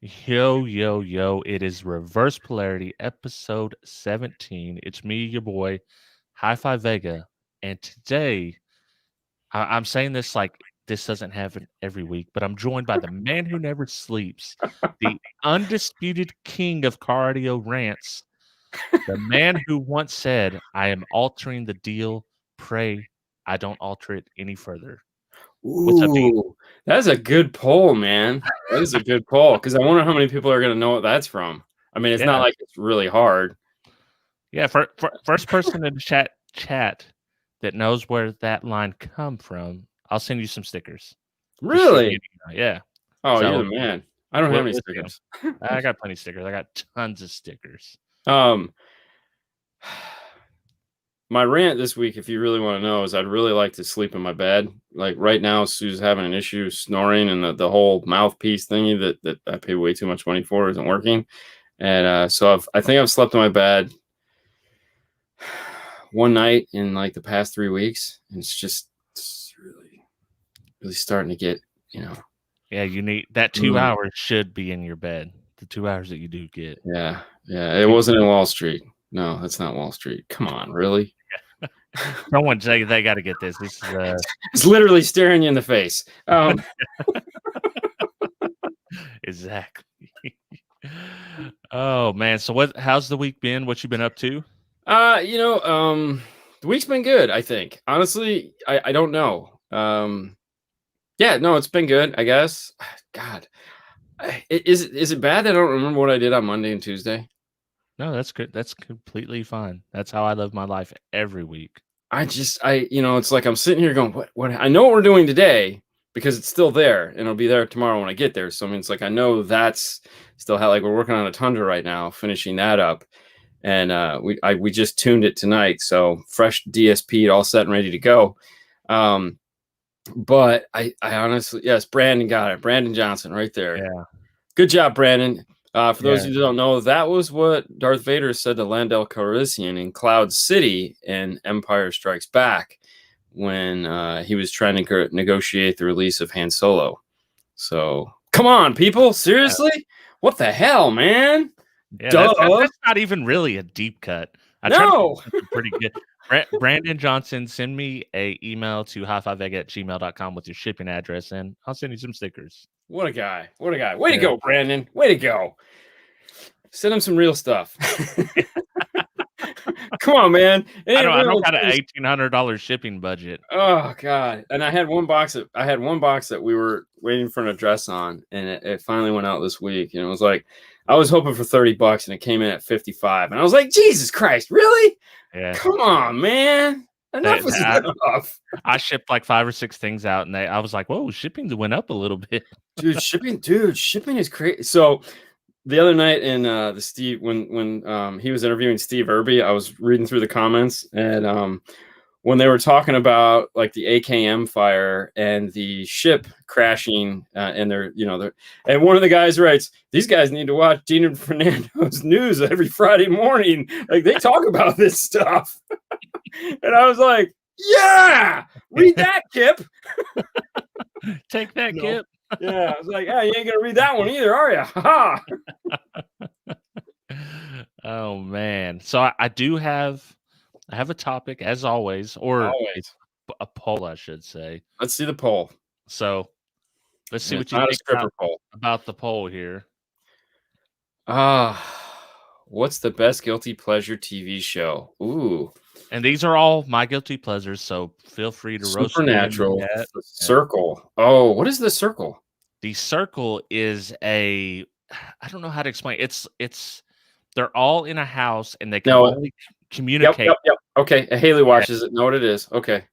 Yo, yo, yo. It is Reverse Polarity, episode 17. It's me, your boy, HifiVega. And today, I'm saying this like this doesn't happen every week, but I'm joined by the man who never sleeps, the undisputed king of cardio rants, the man who once said, I am altering the deal. Pray I don't alter it any further. What's up, D? Ooh, that's a good poll, man. That is a good poll because I wonder how many people are going to know what that's from. I mean, it's not Yeah. like it's really hard. Yeah, first person in the chat that knows where that line come from, I'll send you some stickers. Just shoot me Really? an email. Yeah. Oh, you're the So man. I don't have any we'll see 'em. stickers. I got plenty of stickers. I got tons of stickers. Um, my rant this week, if you really want to know, is I'd really like to sleep in my bed. Like right now, Sue's having an issue snoring, and the whole mouthpiece thingy that I pay way too much money for isn't working. And so I think I've slept in my bed one night in like the past 3 weeks, and it's really starting to get, you know. Yeah, you need that 2 hours should be in your bed. The 2 hours that you do get. Yeah. It wasn't in Wall Street. No, that's not Wall Street. Come on, really? Someone say they got to get this. This is It's literally staring you in the face. exactly. Oh man, so how's the week been? What you been up to? The week's been good, I think. Honestly, I don't know. Yeah, no, it's been good, I guess. God, is it bad that I don't remember what I did on Monday and Tuesday? No, that's good. That's completely fine. That's how I live my life every week. It's like I'm sitting here going, what? I know what we're doing today because it's still there and it'll be there tomorrow when I get there. So I mean, it's like I know that's still how, like, we're working on a Tundra right now, finishing that up, and we just tuned it tonight, so fresh DSP, all set and ready to go. But I honestly, yes, Brandon got it. Brandon Johnson, right there. Yeah. Good job, Brandon. For those of you who don't know, that was what Darth Vader said to Lando Calrissian in Cloud City in Empire Strikes Back when he was trying to negotiate the release of Han Solo. So, come on, people. Seriously? Yeah. What the hell, man? Yeah, that's not even really a deep cut. I tried to do pretty good. Brandon Johnson, send me a email to HifiVega@gmail.com with your shipping address, and I'll send you some stickers. What a guy. Way to go, Brandon. Way to go. Send him some real stuff. Come on, man. I don't got an $1,800 shipping budget. Oh God. And I had one box that we were waiting for an address on, and it finally went out this week. And it was like, I was hoping for $30 and it came in at 55. And I was like, Jesus Christ, really? Yeah. Come on, man. Enough is enough. I shipped like 5 or 6 things out, and I was like, whoa, shipping went up a little bit. Shipping is crazy. So the other night in the Steve, when he was interviewing Steve Irby, I was reading through the comments, and when they were talking about like the AKM fire and the ship crashing, and and one of the guys writes, "These guys need to watch Dean and Fernandos news every Friday morning. Like, they talk about this stuff." And I was like, "Yeah, read that, Kip. Take that, Kip." Yeah, I was like, "Yeah, you ain't gonna read that one either, are you?" Ha! Oh man! So I have a topic, as always, or a poll, I should say. Let's see the poll. So let's see what you think about the poll here. What's the best guilty pleasure TV show? Ooh. And these are all my guilty pleasures, so feel free to roast me. Supernatural. The Circle. Oh, what is The Circle? The Circle is I don't know how to explain. It's they're all in a house and they can only communicate. Yep. Okay, Haley watches it. Know what it is. Okay.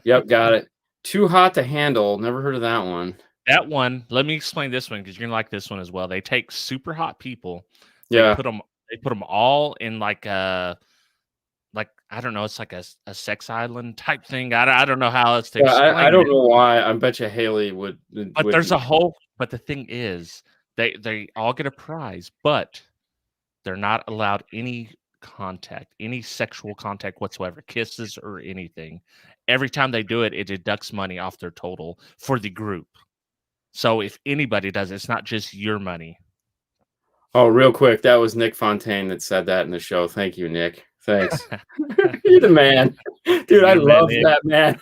Yep, got it. Too Hot to Handle. Never heard of that one. That one. Let me explain this one because you're gonna like this one as well. They take super hot people. Yeah. They put them all in like I don't know. It's like a sex island type thing. I don't know how else to explain. I don't know why. I bet you Haley would. But there's a whole. But the thing is, they all get a prize, but they're not allowed any contact, any sexual contact whatsoever, kisses or anything. Every time they do it, it deducts money off their total for the group. So if anybody does, it's not just your money. Oh, real quick, that was Nick Fontaine that said that in the show. Thank you, Nick. Thanks. You're the man. Dude, I love that, man.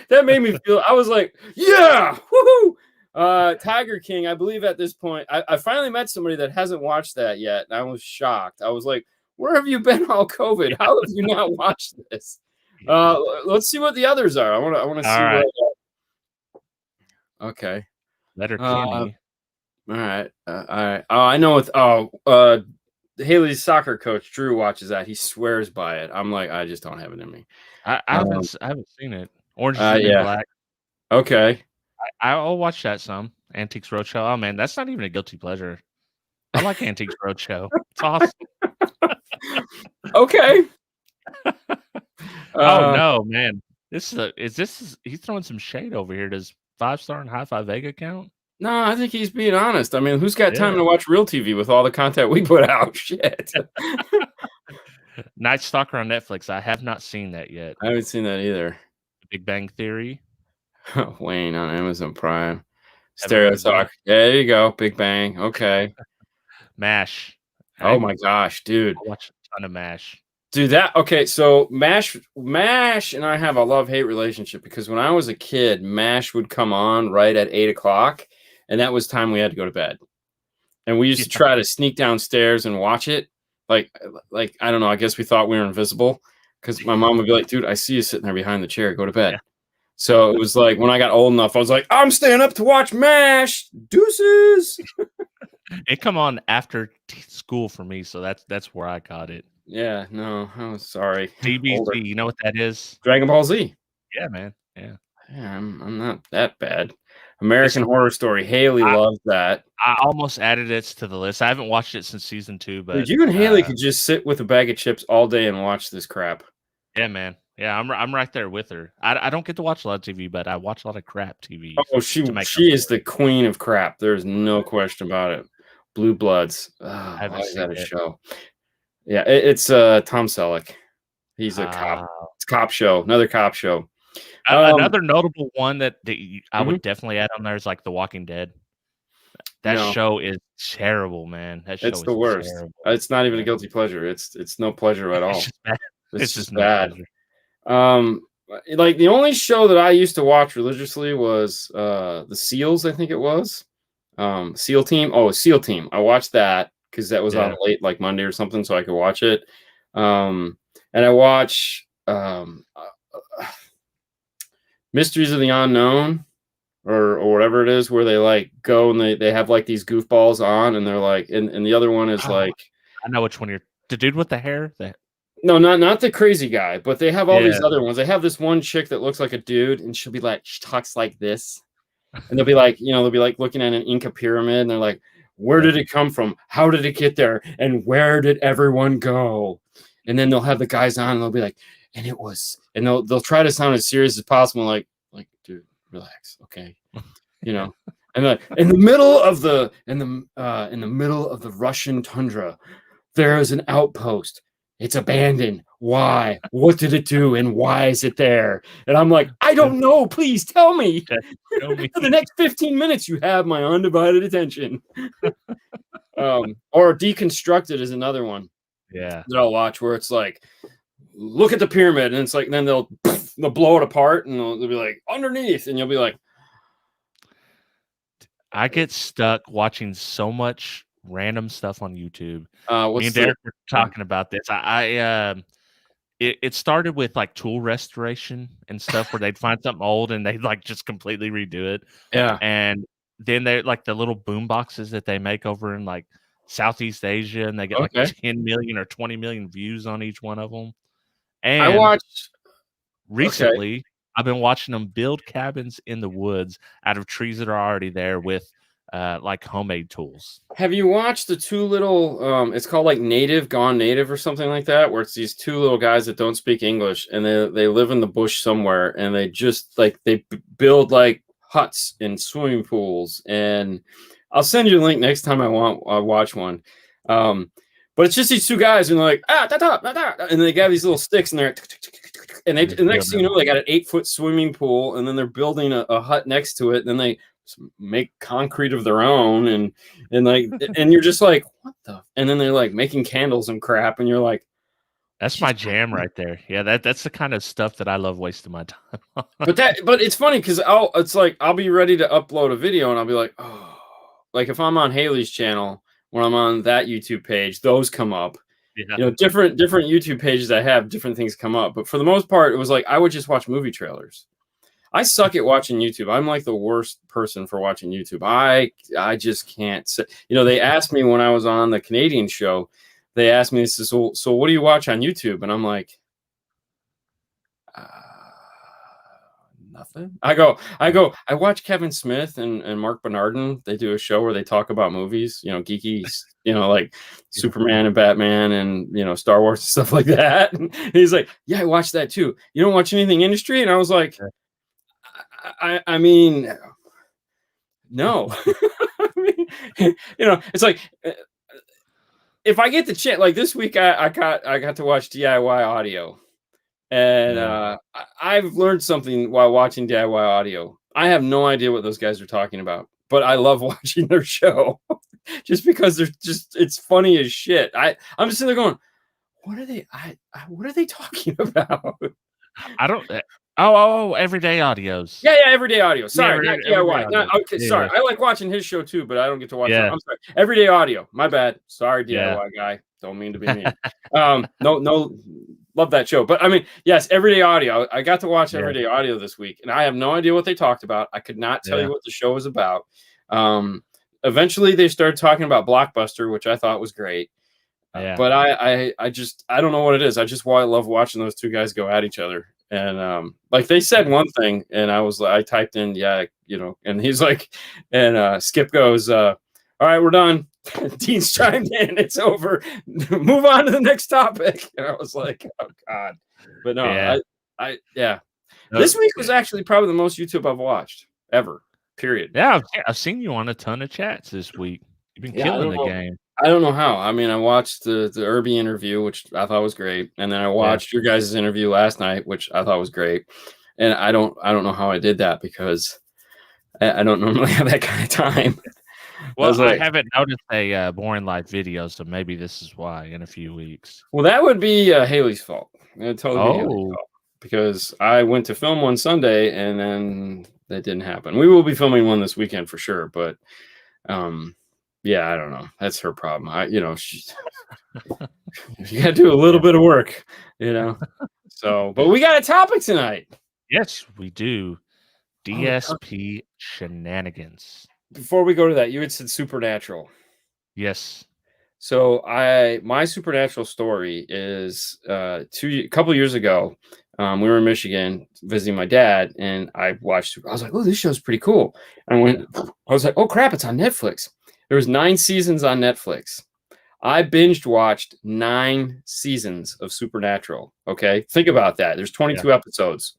That made me feel, I was like, yeah, woohoo. Tiger King, I believe at this point, I finally met somebody that hasn't watched that yet, and I was shocked. I was like, where have you been all COVID? How have you not watched this? Let's see what the others are. I want to see right. what. Okay. Letter Kenny. All right. All right. Oh, I know. Haley's soccer coach Drew watches that. He swears by it. I'm like, I just don't have it in me. I haven't seen it. Orange is the New Black. Okay. I'll watch that some. Antiques Roadshow. Oh man, that's not even a guilty pleasure. I like Antiques Roadshow. It's awesome. Okay. Oh no, man. He's throwing some shade over here. Does 5-star and HifiVega count? No, I think he's being honest. I mean, who's got time to watch real TV with all the content we put out? Shit. Night Stalker on Netflix. I have not seen that yet. I haven't seen that either. Big Bang Theory. Wayne on Amazon Prime. Stereo Talk. There you go. Big Bang. Okay. MASH. Oh my gosh, dude. I watch a ton of MASH. Dude, okay, so MASH and I have a love-hate relationship because when I was a kid, MASH would come on right at 8 o'clock, and that was time we had to go to bed. And we used to try to sneak downstairs and watch it. Like I don't know, I guess we thought we were invisible because my mom would be like, dude, I see you sitting there behind the chair. Go to bed. Yeah. So it was like when I got old enough, I was like, I'm staying up to watch MASH. Deuces. It come on after school for me, so that's where I got it. Yeah, no, I'm sorry. DBZ, you know what that is? Dragon Ball Z. Yeah, man. Yeah. Yeah, I'm not that bad. American Horror Story. Haley loves that. I almost added it to the list. I haven't watched it since season 2, but dude, you and Haley could just sit with a bag of chips all day and watch this crap. Yeah, man. Yeah, I'm right there with her. I don't get to watch a lot of TV, but I watch a lot of crap TV. Oh, she is the queen of crap. There's no question about it. Blue Bloods. Oh, I haven't seen that show. Yeah, it's Tom Selleck. He's a cop. It's a cop show. Another cop show. Another notable one that I would definitely add on there is like The Walking Dead. That show is terrible, man. That show is the worst. Terrible. It's not even a guilty pleasure. It's no pleasure at all. It's just bad. Like the only show that I used to watch religiously was The Seals, I think it was. SEAL Team. Oh, SEAL Team. I watched that because that was on late, like Monday or something, so I could watch it. And I watch Mysteries of the Unknown or whatever it is, where they like go and they have like these goofballs on, and they're like, and the other one is like, I know which one you're. The dude with the hair. No, not the crazy guy, but they have all these other ones. They have this one chick that looks like a dude, and she'll be like, she talks like this. And they'll be like, looking at an Inca pyramid, and they're like, where did it come from? How did it get there? And where did everyone go? And then they'll have the guys on, and they'll be like, and it was, and they'll try to sound as serious as possible, like, dude, relax, okay, And in the middle of the Russian tundra, there is an outpost. It's abandoned. Why? What did it do? And why is it there? And I'm like, I don't know. Please tell me. For the next 15 minutes, you have my undivided attention. Or Deconstructed is another one. Yeah. That I'll watch where it's like, look at the pyramid. And it's like, then they'll blow it apart and they'll be like, underneath. And you'll be like, I get stuck watching so much random stuff on YouTube. Me and Derek were talking about this. It started with like tool restoration and stuff where they'd find something old and they'd like just completely redo it. Yeah. And then they're like the little boom boxes that they make over in like Southeast Asia, and they get like 10 million or 20 million views on each one of them. And I watched recently. I've been watching them build cabins in the woods out of trees that are already there with like homemade tools. Have you watched the two little it's called like Gone Native or something like that, where it's these two little guys that don't speak English, and they live in the bush somewhere, and they just like they build like huts and swimming pools. And I'll send you a link next time I watch one. But it's just these two guys, and they're like, and they got these little sticks, and they're and the next thing you know, they got an 8-foot swimming pool, and then they're building a hut next to it, and then they make concrete of their own, and like, and you're just like, what the? And then they're like making candles and crap, and you're like, That's my jam right there. Yeah, that's the kind of stuff that I love wasting my time on. but it's funny because I'll be ready to upload a video, and I'll be like, oh, like if I'm on Haley's channel, when I'm on that YouTube page, those come up. Yeah. You know, different YouTube pages I have, different things come up. But for the most part, it was like I would just watch movie trailers. I suck at watching YouTube. I'm like the worst person for watching YouTube. I just can't sit. You know, they asked me when I was on the Canadian show, they asked me, so what do you watch on YouTube? And I'm like, nothing. I watch Kevin Smith and Mark Bernardin. They do a show where they talk about movies, you know, geeky, you know, like Superman and Batman and, you know, Star Wars and stuff like that. And he's like, yeah, I watch that too. You don't watch anything industry? And I was like, I mean, no. I mean, you know, it's like if I get the chance, like this week, I got to watch DIY audio. And I've learned something while watching DIY audio. I have no idea what those guys are talking about, but I love watching their show just because it's funny as shit. I'm just sitting there going, what are they talking about? I don't. Oh, everyday audios. Yeah, everyday audio. Sorry, not DIY. No, okay, yeah. Sorry. I like watching his show too, but I don't get to watch it. Yeah. I'm sorry. Everyday audio. My bad. Sorry, DIY guy. Don't mean to be mean. No, love that show. But I mean, yes, everyday audio. I got to watch everyday audio this week, and I have no idea what they talked about. I could not tell you what the show was about. Eventually, they started talking about Blockbuster, which I thought was great. But I don't know what it is. I love watching those two guys go at each other. And like they said one thing, and I typed in, you know, and he's like, and Skip goes, all right, we're done. Dean's chimed in, it's over. Move on to the next topic. And I was like, oh God. But no, this week was actually probably the most YouTube I've watched ever. Period. Yeah, I've seen you on a ton of chats this week. You've been killing the game. I don't know how. I mean, I watched the Irby interview, which I thought was great, and then I watched your guys' interview last night, which I thought was great. And I don't know how I did that because I don't normally have that kind of time. Well, I haven't noticed a boring live video, so maybe this is why in a few weeks. Well, that would be Haley's fault. It'd totally be Haley's fault because I went to film one Sunday and then that didn't happen. We will be filming one this weekend for sure, but yeah, I don't know. That's her problem. You know, you got to do a little bit of work, you know. So, but we got a topic tonight. Yes, we do. DSP Shenanigans. Before we go to that, you had said Supernatural. Yes. So my Supernatural story is a couple years ago. We were in Michigan visiting my dad, and I watched. I was like, "Oh, this show's pretty cool." And I was like, "Oh crap, it's on Netflix." There was 9 seasons on Netflix. I binged watched 9 seasons of Supernatural. Okay, think about that. There's 22 episodes.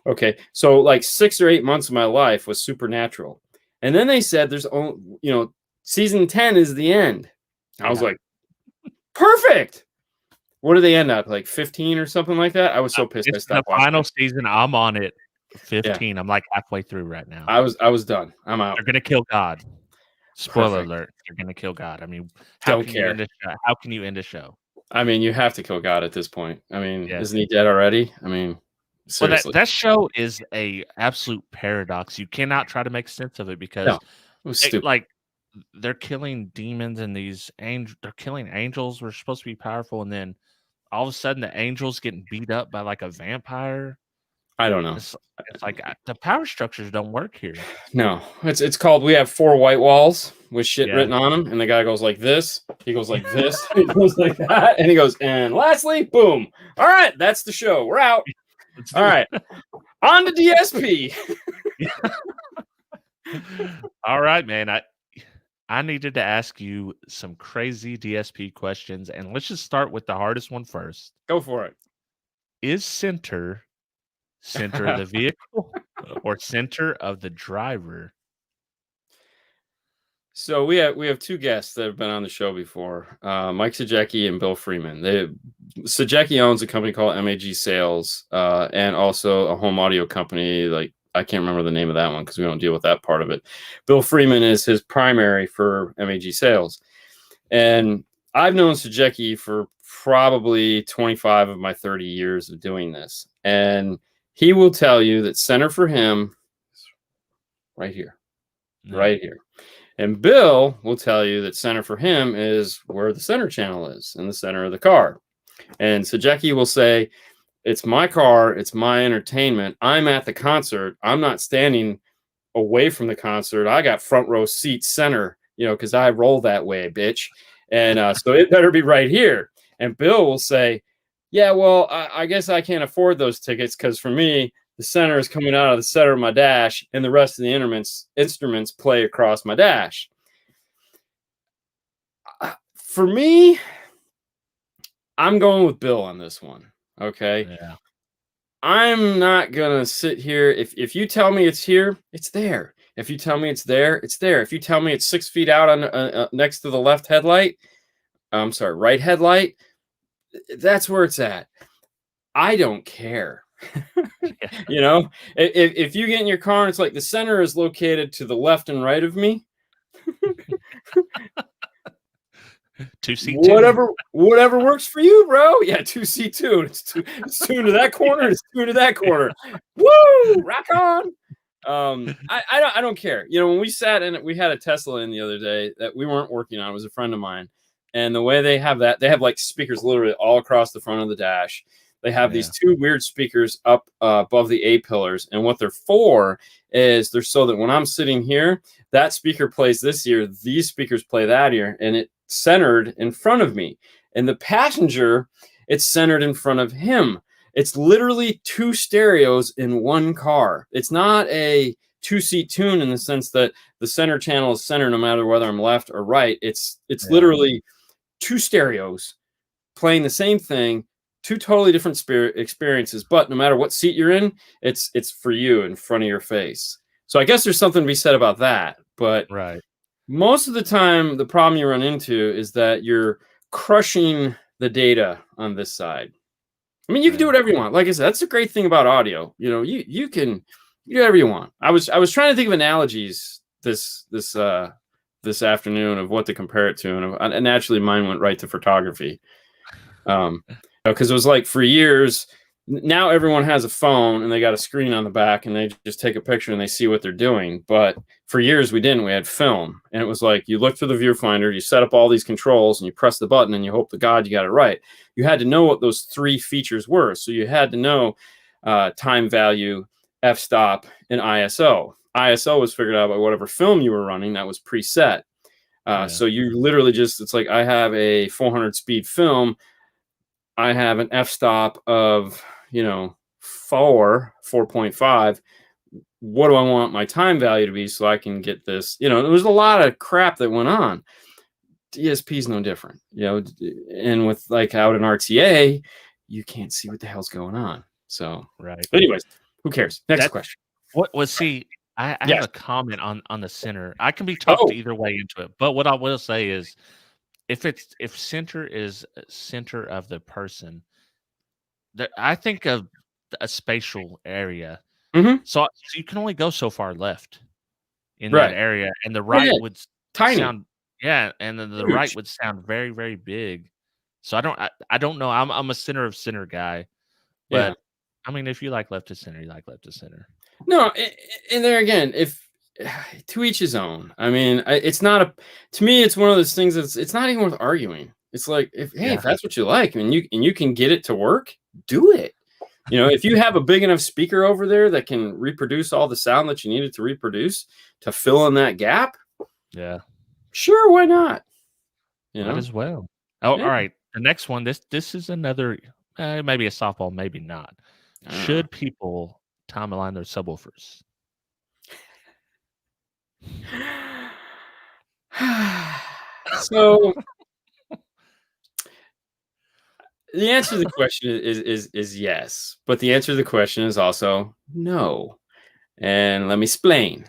Okay, so like 6 or 8 months of my life was Supernatural, and then they said there's only, you know, season 10 is the end. I was like, perfect. What do they end up like 15 or something like that? I was so pissed. It's the final season. I'm on it 15. I'm like halfway through right now. I was done. I'm out. They're gonna kill God. Spoiler alert, they're gonna kill God. I mean, how can you end a show? I mean, you have to kill God at this point. I mean, isn't he dead already? I mean, seriously. Well, that show is a absolute paradox. You cannot try to make sense of it because like they're killing demons and these they're killing angels who are supposed to be powerful, and then all of a sudden the angels getting beat up by like a vampire. I don't know. It's like the power structures don't work here. No, it's called. We have 4 white walls with shit written on them, and the guy goes like this. He goes like this. He goes like that, and he goes. And lastly, boom. All right, that's the show. We're out. All right, on to DSP. All right, man. I needed to ask you some crazy DSP questions, and let's just start with the hardest one first. Go for it. Is center of the vehicle or center of the driver? So we have 2 guests that have been on the show before, Mike Sajecki and Bill Freeman. Sajecki owns a company called MAG Sales, and also a home audio company like I can't remember the name of that one because we don't deal with that part of it. Bill Freeman is his primary for MAG sales. And I've known Sejeki for probably 25 of my 30 years of doing this. And he will tell you that center for him is right here, right here. And Bill will tell you that center for him is where the center channel is, in the center of the car. And Sejeki will say, it's my car, it's my entertainment. I'm at the concert. I'm not standing away from the concert. I got front row seat center, you know, because I roll that way, bitch. And so it better be right here. And Bill will say, yeah, well, I guess I can't afford those tickets because for me, the center is coming out of the center of my dash and the rest of the instruments play across my dash. For me, I'm going with Bill on this one. Okay. Yeah. I'm not going to sit here. If you tell me it's here, it's there. If you tell me it's there, it's there. If you tell me it's 6 feet out on next to the left headlight, I'm sorry, right headlight, that's where it's at. I don't care. You know, if you get in your car and it's like the center is located to the left and right of me, 2C2. Whatever works for you, bro. Yeah, 2C2. It's tuned to that corner. It's tuned to that corner. Woo! Rock on. I don't care. You know, when we sat in it, we had a Tesla in the other day that we weren't working on. It was a friend of mine, and the way they have like speakers literally all across the front of the dash. They have these two weird speakers up above the A pillars, and what they're for is they're so that when I'm sitting here, that speaker plays this ear, these speakers play that ear, and it's centered in front of me. And the passenger, it's centered in front of him. It's literally two stereos in one car. It's not a two-seat tune in the sense that the center channel is centered no matter whether I'm left or right. It's literally two stereos playing the same thing. Two totally different experiences, but no matter what seat you're in, it's for you in front of your face. So I guess there's something to be said about that. But most of the time, the problem you run into is that you're crushing the data on this side. I mean, you can do whatever you want. Like I said, that's the great thing about audio. You know, you can do whatever you want. I was trying to think of analogies this afternoon of what to compare it to, and naturally mine went right to photography. Because it was like for years, now everyone has a phone and they got a screen on the back and they just take a picture and they see what they're doing. But for years we didn't. We had film, and it was like you look through the viewfinder, you set up all these controls, and you press the button and you hope to God you got it right. You had to know what those three features were. So you had to know time value, f-stop, and ISO. ISO was figured out by whatever film you were running that was preset. So you literally just, it's like I have a 400 speed film. I have an f-stop of, 4.5. What do I want my time value to be so I can get this? There was a lot of crap that went on. DSP is no different, and with like out in RTA, you can't see what the hell's going on. So, but anyways, who cares? Next question. What was see? I have a comment on the center. I can be talked either way into it, but what I will say is, if center is center of the person, I think of a spatial area. So you can only go so far left in that area, and the right would sound and then the right would sound very, very big. So I don't know. I'm a center of center guy, but I mean, if you like left to center, you like left to center. No, and there again, if to each his own. I mean, it's not to me, it's one of those things that's, it's not even worth arguing. It's like, if that's what you like, and you can get it to work, do it. If you have a big enough speaker over there that can reproduce all the sound that you needed to reproduce to fill in that gap. Yeah. Sure. Why not? Might as well. Oh, all right. The next one, this is another, maybe a softball, maybe not. Should people time align their subwoofers? So the answer to the question is yes, but the answer to the question is also no. And let me explain.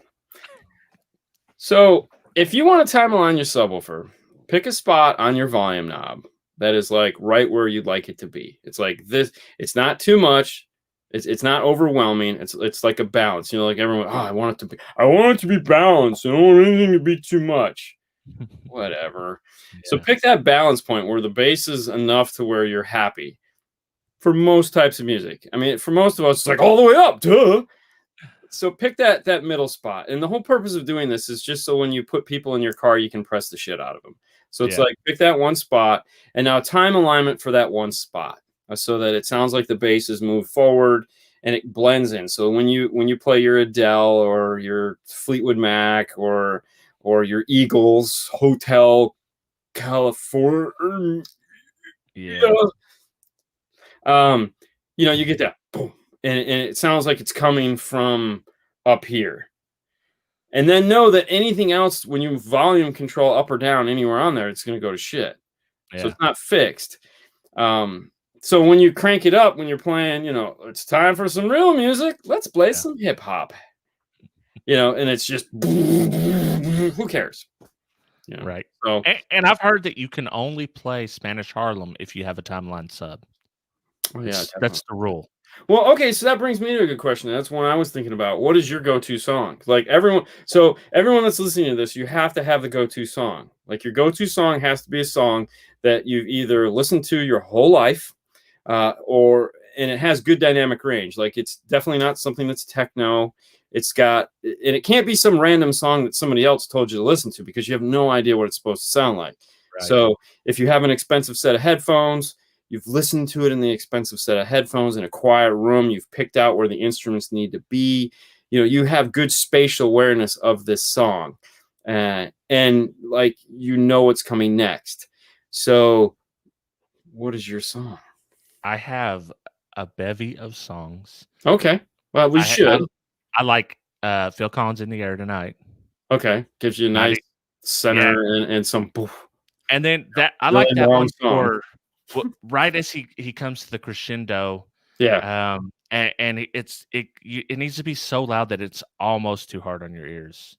So if you want to time align your subwoofer, pick a spot on your volume knob that is like right where you'd like it to be. It's like this. It's not too much. It's not overwhelming. It's like a balance. You know, like everyone, I want it to be balanced. I don't want anything to be too much. Whatever. Yeah. So pick that balance point where the bass is enough to where you're happy. For most types of music. I mean, for most of us, it's like all the way up, duh. So pick that middle spot. And the whole purpose of doing this is just so when you put people in your car, you can press the shit out of them. So it's like pick that one spot and now time alignment for that one spot so that it sounds like the bass is moved forward and it blends in. So when you play your Adele or your Fleetwood Mac or your Eagles Hotel California, you get that boom, and it sounds like it's coming from up here. And then know that anything else, when you volume control up or down anywhere on there, it's going to go to shit. Yeah. So it's not fixed. So when you crank it up, when you're playing, it's time for some real music. Let's play some hip hop. And it's just who cares? Right. So, and I've heard that you can only play Spanish Harlem if you have a timeline sub. Oh, yeah, that's the rule. Well, okay, so that brings me to a good question. That's one I was thinking about. What is your go-to song? Like everyone that's listening to this, you have to have the go-to song. Like your go-to song has to be a song that you've either listened to your whole life, and it has good dynamic range. Like it's definitely not something that's techno. And it can't be some random song that somebody else told you to listen to because you have no idea what it's supposed to sound like. Right. So if you have an expensive set of headphones, you've listened to it in the expensive set of headphones in a quiet room, you've picked out where the instruments need to be, you have good spatial awareness of this song, and like what's coming next. So what is your song? I have a bevy of songs. Okay, well we should. I like Phil Collins In the Air Tonight. Okay, gives you a nice center and some poof. And then I really like that one for right as he comes to the crescendo. Yeah. And it needs to be so loud that it's almost too hard on your ears.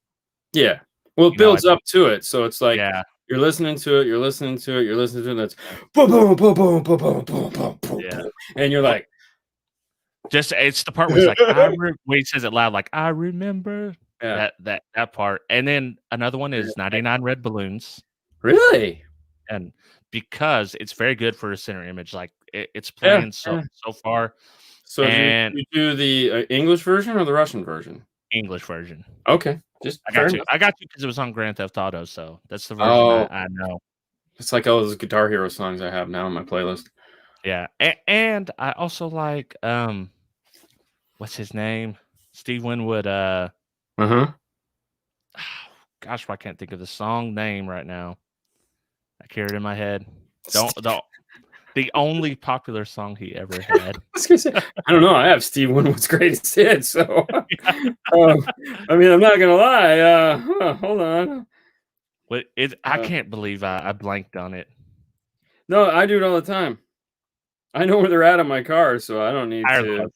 Yeah. Well, it builds up to it, so it's like you're listening to it, and that's boom, boom, boom, boom, boom, boom, boom, boom, boom, and you're like. It's the part where it's like when he says it loud, like I remember that part. And then another one is 99 Red Balloons. Really? And because it's very good for a center image, like it's playing so far. So you do the English version or the Russian version? English version. Okay, I got you because it was on Grand Theft Auto, so that's the version I know. It's like all those Guitar Hero songs I have now on my playlist. Yeah, and I also like what's his name? Steve Winwood. Gosh, why I can't think of the song name right now. I carry it in my head. The only popular song he ever had. I don't know. I have Steve Winwood's greatest hit, so I mean, I'm not gonna lie. Hold on. But I can't believe I blanked on it. No, I do it all the time. I know where they're at on my car, so I don't need to.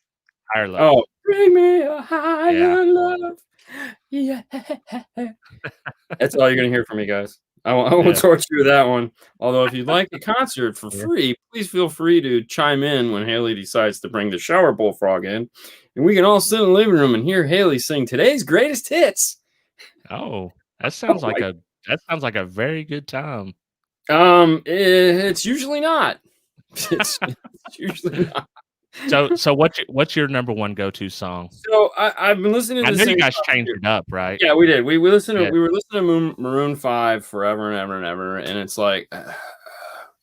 Higher love. Oh, bring me a higher love. Yeah. That's all you're going to hear from me, guys. I won't torture you with that one. Although, if you'd like a concert for free, please feel free to chime in when Haley decides to bring the shower bullfrog in. And we can all sit in the living room and hear Haley sing today's greatest hits. Oh, that sounds like a very good time. It's usually not. It's usually not. So what's your number one go-to song? So I've been listening to I know you guys changed it up, right? Yeah, we did. We were listening to Maroon 5 forever and ever and ever, and it's like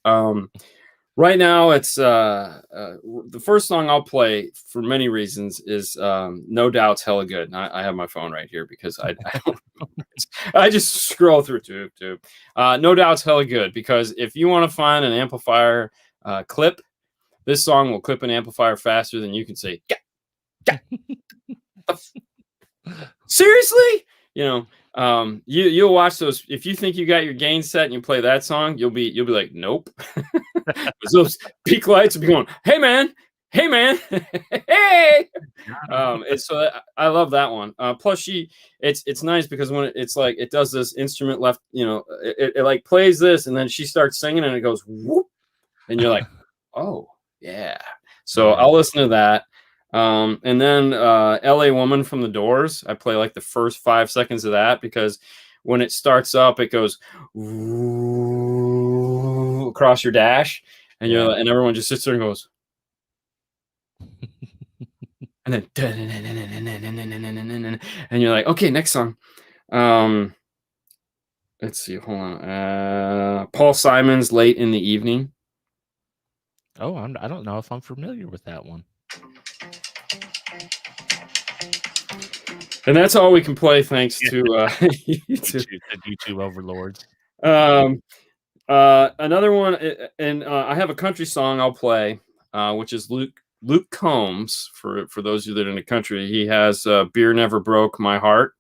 right now it's the first song I'll play for many reasons is No Doubt's Hella Good. And I have my phone right here because I just scroll through tube. No Doubt's Hella Good because if you want to find an amplifier clip, this song will clip an amplifier faster than you can say, seriously? You'll watch those. If you think you got your gain set and you play that song, you'll be like, nope. Those peak lights will be going, hey man, hey. So I love that one. Plus it's nice because when it's like it does this instrument left, it like plays this and then she starts singing and it goes whoop, and you're like, oh. Yeah. So I'll listen to that. And then LA Woman from the Doors. I play like the first 5 seconds of that because when it starts up, it goes across your dash, and and everyone just sits there and goes, and then and you're like, okay, next song. Let's see, hold on. Paul Simon's Late in the Evening. Oh, I don't know if I'm familiar with that one. And that's all we can play thanks to YouTube. The YouTube overlords. Another one, and I have a country song I'll play, which is Luke Combs. For those of you that are in the country, he has "Beer Never Broke My Heart."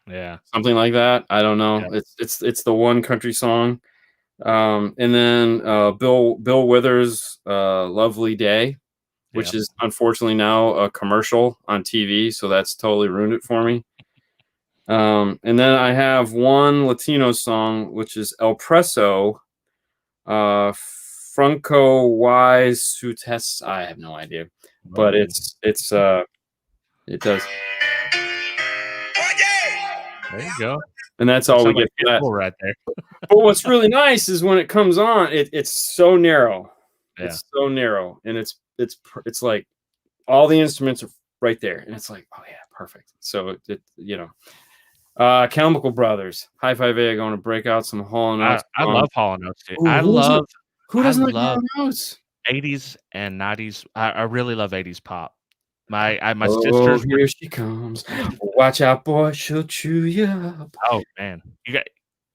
Yeah, something like that. I don't know. Yeah. It's the one country song. And then Bill Withers' "Lovely Day," which is unfortunately now a commercial on TV, so that's totally ruined it for me. And then I have one Latino song, which is El Preso, Franco Wise Sutes. I have no idea, but it does. There you go. And that's all we get for that. Right there. But what's really nice is when it comes on, it's so narrow. Yeah. It's so narrow, and it's like all the instruments are right there, and it's like, oh yeah, perfect. So Chemical Brothers, HifiVega going to break out some Hall & Oates. I love Hall & Oates, dude. Who doesn't like Hall & Oates? 80s and 90s. I really love 80s pop. My sister's here she comes. Watch out, boy, she'll chew you up. Oh man,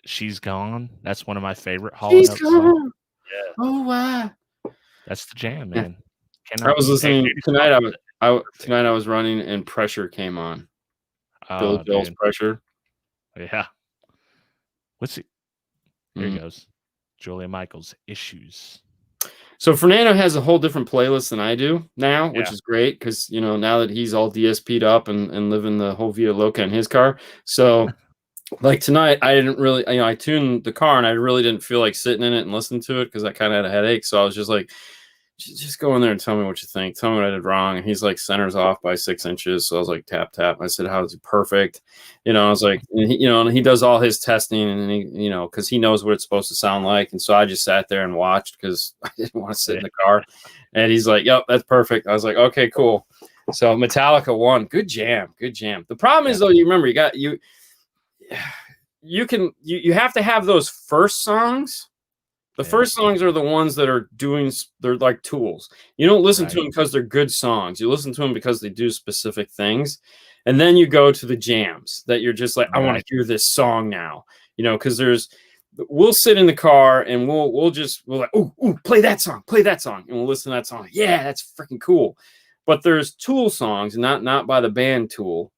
She's Gone. That's one of my favorite Hall & Oates songs. Yeah. Oh wow. That's the jam, man. I was listening tonight. Tonight I was running and Pressure came on. Billy Joel's Pressure. Yeah. What's it? Here he goes. Julia Michaels, Issues. So Fernando has a whole different playlist than I do now, which is great because now that he's all DSP'd up and living the whole Via Loca in his car. So like tonight, I didn't really, I tuned the car and I really didn't feel like sitting in it and listening to it because I kind of had a headache. So I was just like, just go in there and tell me what you think. Tell me what I did wrong. And he's like centers off by 6 inches. So I was like, tap, tap. I said, how is it perfect? I was like, and he does all his testing and he, cause he knows what it's supposed to sound like. And so I just sat there and watched cause I didn't want to sit in the car. And he's like, yep, that's perfect. I was like, okay, cool. So Metallica won. Good jam. Good jam. The problem is though, you remember you have to have those first songs. The first songs are the ones that are they're like tools. You don't listen to them because they're good songs. You listen to them because they do specific things. And then you go to the jams that you're just like, I want to hear this song now, because we'll sit in the car and we'll like, ooh, play that song. And we'll listen to that song. Yeah, that's freaking cool. But there's Tool songs, not by the band Tool.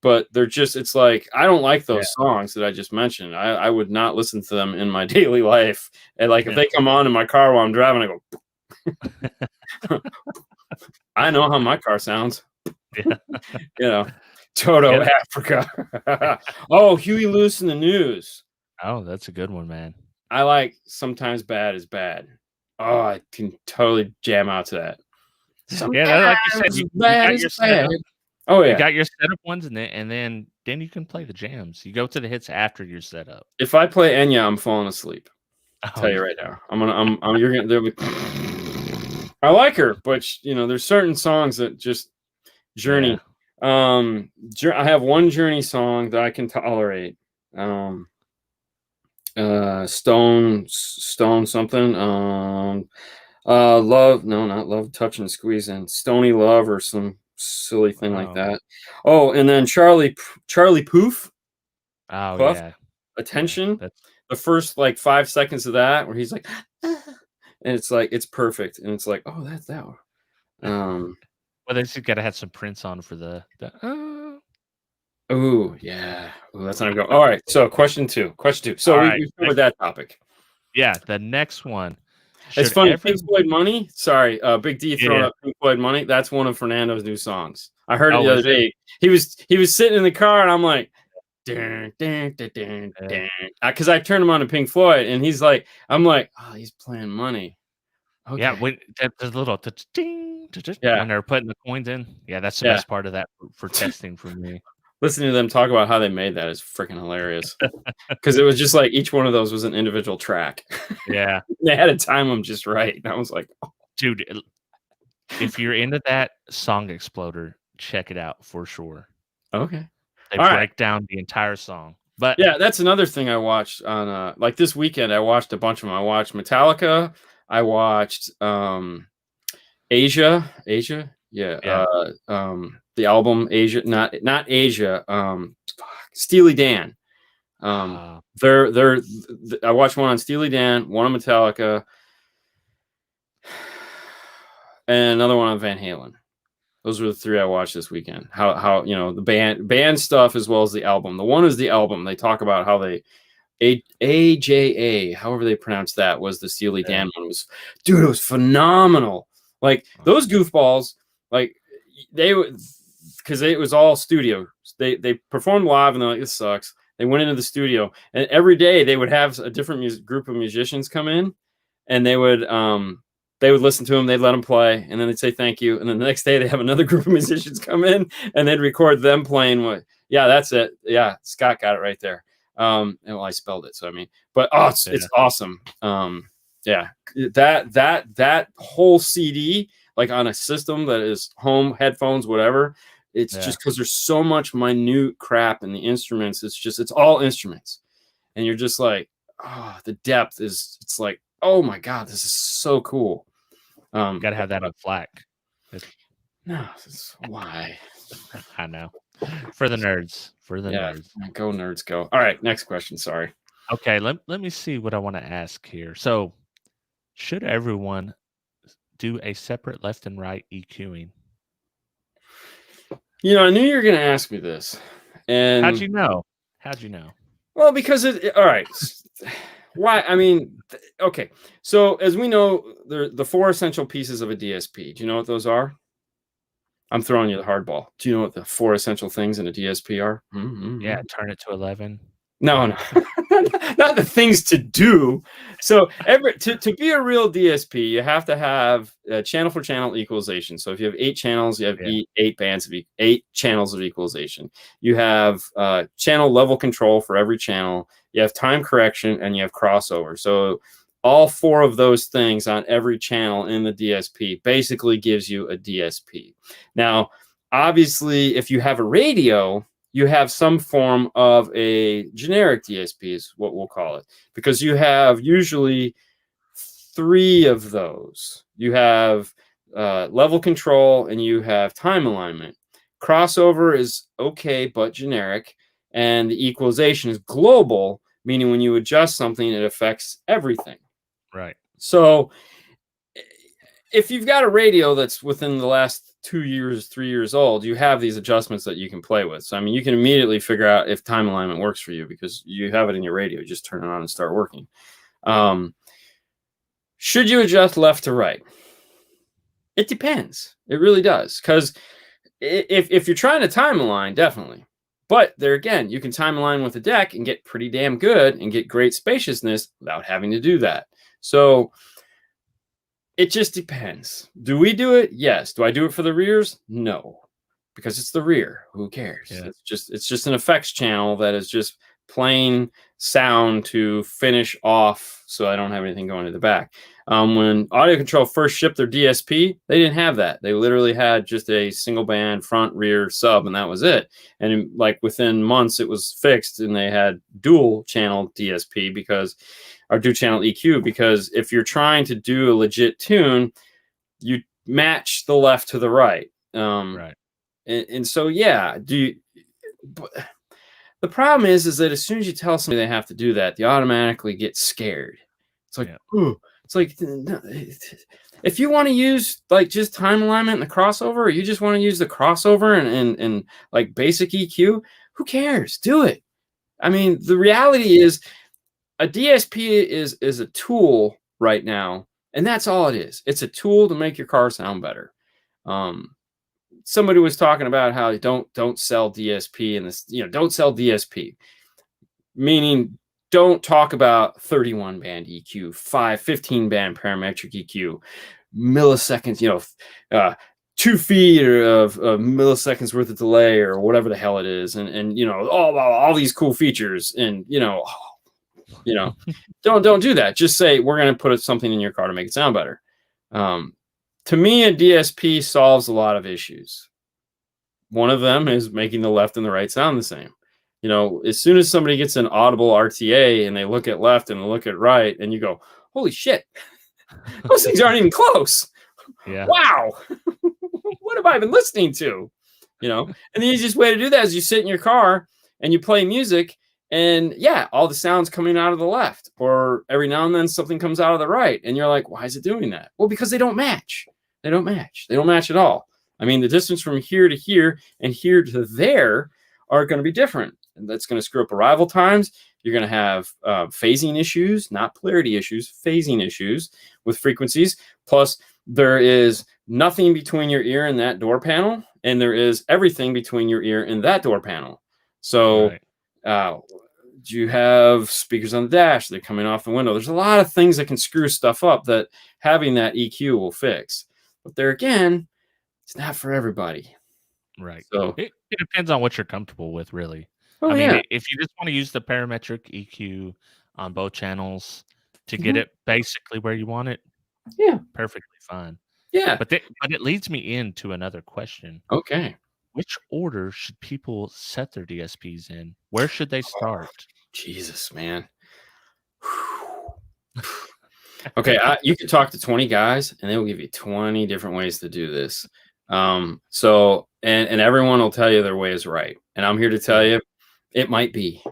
But they're just, it's like, I don't like those songs that I just mentioned. I would not listen to them in my daily life. And like, if they come on in my car while I'm driving, I go, I know how my car sounds. Toto Africa. Oh, Huey Lewis in the News. Oh, that's a good one, man. I like Sometimes Bad is Bad. Oh, I can totally jam out to that. Sometimes like you said, you got your bad. Oh yeah, you got your setup ones, and then you can play the jams. You go to the hits after your setup. If I play Enya, I'm falling asleep. I'll tell you right now. You're gonna. I like her, but there's certain songs that just Journey. Yeah. I have one Journey song that I can tolerate. Stone something. Love, no, not Love, Touch and Squeeze, and Stony Love or some silly thing like that. Oh, and then Charlie Puth. Oh, Puff, yeah. Attention. Yeah, the first like 5 seconds of that where he's like, and it's like, it's perfect. And it's like, oh, that's that one. Well, they just got to have some Prince on for the Oh, yeah. Ooh, that's not going. All right. So question two. So we covered that topic. Yeah. The next one. It's funny. Pink Floyd Money. Sorry. Big D throwing up Pink Floyd Money. That's one of Fernando's new songs. I heard it the other day. He was sitting in the car and I'm like, because I turned him on to Pink Floyd and he's like, I'm like, oh, he's playing Money. Yeah, Okay. when the little ding Yeah. when they're putting the coins in. Yeah, that's the Yeah. best part of that for testing for me. Listening to them talk about how they made that is freaking hilarious. Because it was just like each one of those was an individual track. Yeah. They had to time them just right. And I was like, Dude, if you're into that Song Exploder, check it out for sure. okay. They All right. break down the entire song. But Yeah, that's another thing I watched on like this weekend. I watched a bunch of them. I watched Metallica. I watched Asia. Yeah. yeah. The album Asia, not Asia. Steely Dan. Uh, I watched one on Steely Dan, one on Metallica, and another one on Van Halen. Those were the three I watched this weekend. How the band stuff as well as the album. The one is the album. They talk about how they AJA, however they pronounce that, was the Steely Dan one. It was phenomenal. Like those goofballs, like they would, because it was all studio. They performed live and they're like, this sucks. They went into the studio and every day they would have a different group of musicians come in, and they would listen to them, they'd let them play, and then they'd say thank you. And then the next day they have another group of musicians come in and they'd record them playing what, yeah, that's it. Yeah, Scott got it right there. And well, I spelled it, so I mean, but it's awesome. Yeah, that whole CD, like on a system that is home headphones, whatever. It's just because there's so much minute crap in the instruments. It's all instruments, and you're just like, oh, the depth is. It's like, oh my god, this is so cool. Gotta have that on FLAC. No, why? I know. For the nerds. Nerds. Go nerds, go. All right, next question. Sorry. Okay, let me see what I want to ask here. So, should everyone do a separate left and right EQing? I knew you were going to ask me this. And how'd you know? Well, because all right. Why? I mean, okay. So as we know, the four essential pieces of a DSP. Do you know what those are? I'm throwing you the hardball. Do you know what the four essential things in a DSP are? Mm-hmm. Yeah, turn it to 11. No, not the things to do. So to be a real DSP, you have to have channel for channel equalization. So if you have 8 channels, you have 8 bands of 8 channels of equalization. You have channel level control for every channel. You have time correction, and you have crossover. So all 4 of those things on every channel in the DSP basically gives you a DSP. Now, obviously, if you have a radio, you have some form of a generic DSP is what we'll call it, because you have usually 3 of those. You have level control and you have time alignment. Crossover is okay, but generic. And the equalization is global, meaning when you adjust something, it affects everything. Right. So if you've got a radio that's within the last 2 years, 3 years old, you have these adjustments that you can play with. So, I mean, you can immediately figure out if time alignment works for you because you have it in your radio. You just turn it on and start working. Should you adjust left to right? It depends. It really does. Because if you're trying to time align, definitely. But there again, you can time align with a deck and get pretty damn good and get great spaciousness without having to do that. So it just depends. Do we do it? Yes. Do I do it for the rears? No, because it's the rear. Who cares? Yeah. It's just an effects channel that is just plain sound to finish off, so I don't have anything going to the back. When Audio Control first shipped their DSP, they didn't have that. They literally had just a single band front, rear, sub, and that was it. And within months, it was fixed, and they had dual channel DSP or dual channel EQ, because if you're trying to do a legit tune, you match the left to the right. Right. And so, yeah, the problem is that as soon as you tell somebody they have to do that, they automatically get scared. It's like, ooh. It's like, if you want to use just time alignment and the crossover, or you just want to use the crossover and like basic EQ, who cares? Do it. I mean, the reality is a DSP is a tool right now, and that's all it is. It's a tool to make your car sound better. Somebody was talking about how don't sell DSP and this, don't sell DSP, meaning don't talk about 31 band EQ, 15 band parametric EQ, milliseconds, 2 feet of milliseconds worth of delay or whatever the hell it is. And all these cool features. And, don't do that. Just say, we're going to put something in your car to make it sound better. To me, a DSP solves a lot of issues. One of them is making the left and the right sound the same. As soon as somebody gets an audible RTA and they look at left and look at right, and you go, holy shit, those things aren't even close. Yeah. Wow. What have I been listening to? And the easiest way to do that is you sit in your car and you play music, and all the sounds coming out of the left, or every now and then something comes out of the right, and you're like, why is it doing that? Well, because they don't match. They don't match at all. I mean, the distance from here to here and here to there are going to be different. And that's going to screw up arrival times. You're going to have phasing issues, not polarity issues, phasing issues with frequencies. Plus, there is nothing between your ear and that door panel, and there is everything between your ear and that door panel. So you have speakers on the dash, they're coming off the window. There's a lot of things that can screw stuff up that having that EQ will fix. But there again, it's not for everybody. Right. So it depends on what you're comfortable with, really. I mean, if you just want to use the parametric EQ on both channels to get it basically where you want it, perfectly fine. Yeah. But it leads me into another question. Okay. Which order should people set their DSPs in? Where should they start? Jesus, man. Okay, you can talk to 20 guys, and they will give you 20 different ways to do this. So everyone will tell you their way is right. And I'm here to tell you, it might be.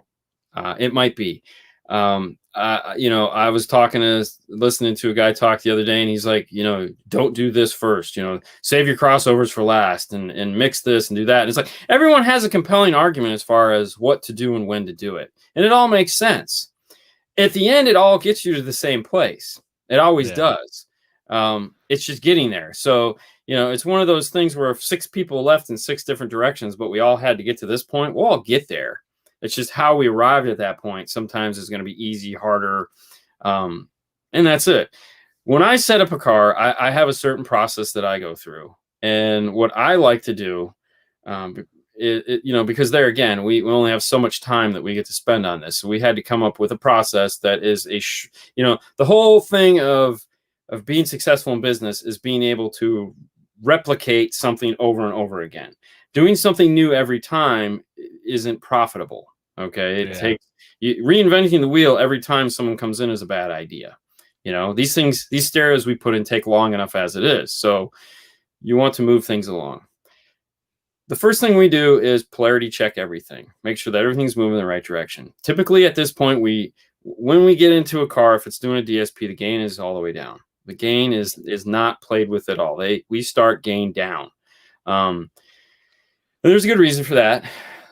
It might be. I was listening to a guy talk the other day, and he's like, don't do this first, save your crossovers for last and mix this and do that. And it's like, everyone has a compelling argument as far as what to do and when to do it. And it all makes sense. At the end, it all gets you to the same place. It always does. It's just getting there. So, it's one of those things where if 6 people left in 6 different directions, but we all had to get to this point, we'll all get there. It's just how we arrived at that point. Sometimes it's going to be easy, harder. And that's it. When I set up a car, I have a certain process that I go through. And what I like to do, because there again, we only have so much time that we get to spend on this. So we had to come up with a process that is the whole thing of being successful in business is being able to replicate something over and over again. Doing something new every time isn't profitable. Okay. It takes reinventing the wheel every time someone comes in is a bad idea. These stereos we put in take long enough as it is. So you want to move things along. The first thing we do is polarity check everything. Make sure that everything's moving in the right direction. Typically at this point, when we get into a car, if it's doing a DSP, the gain is all the way down. The gain is not played with at all. We start gain down. And there's a good reason for that.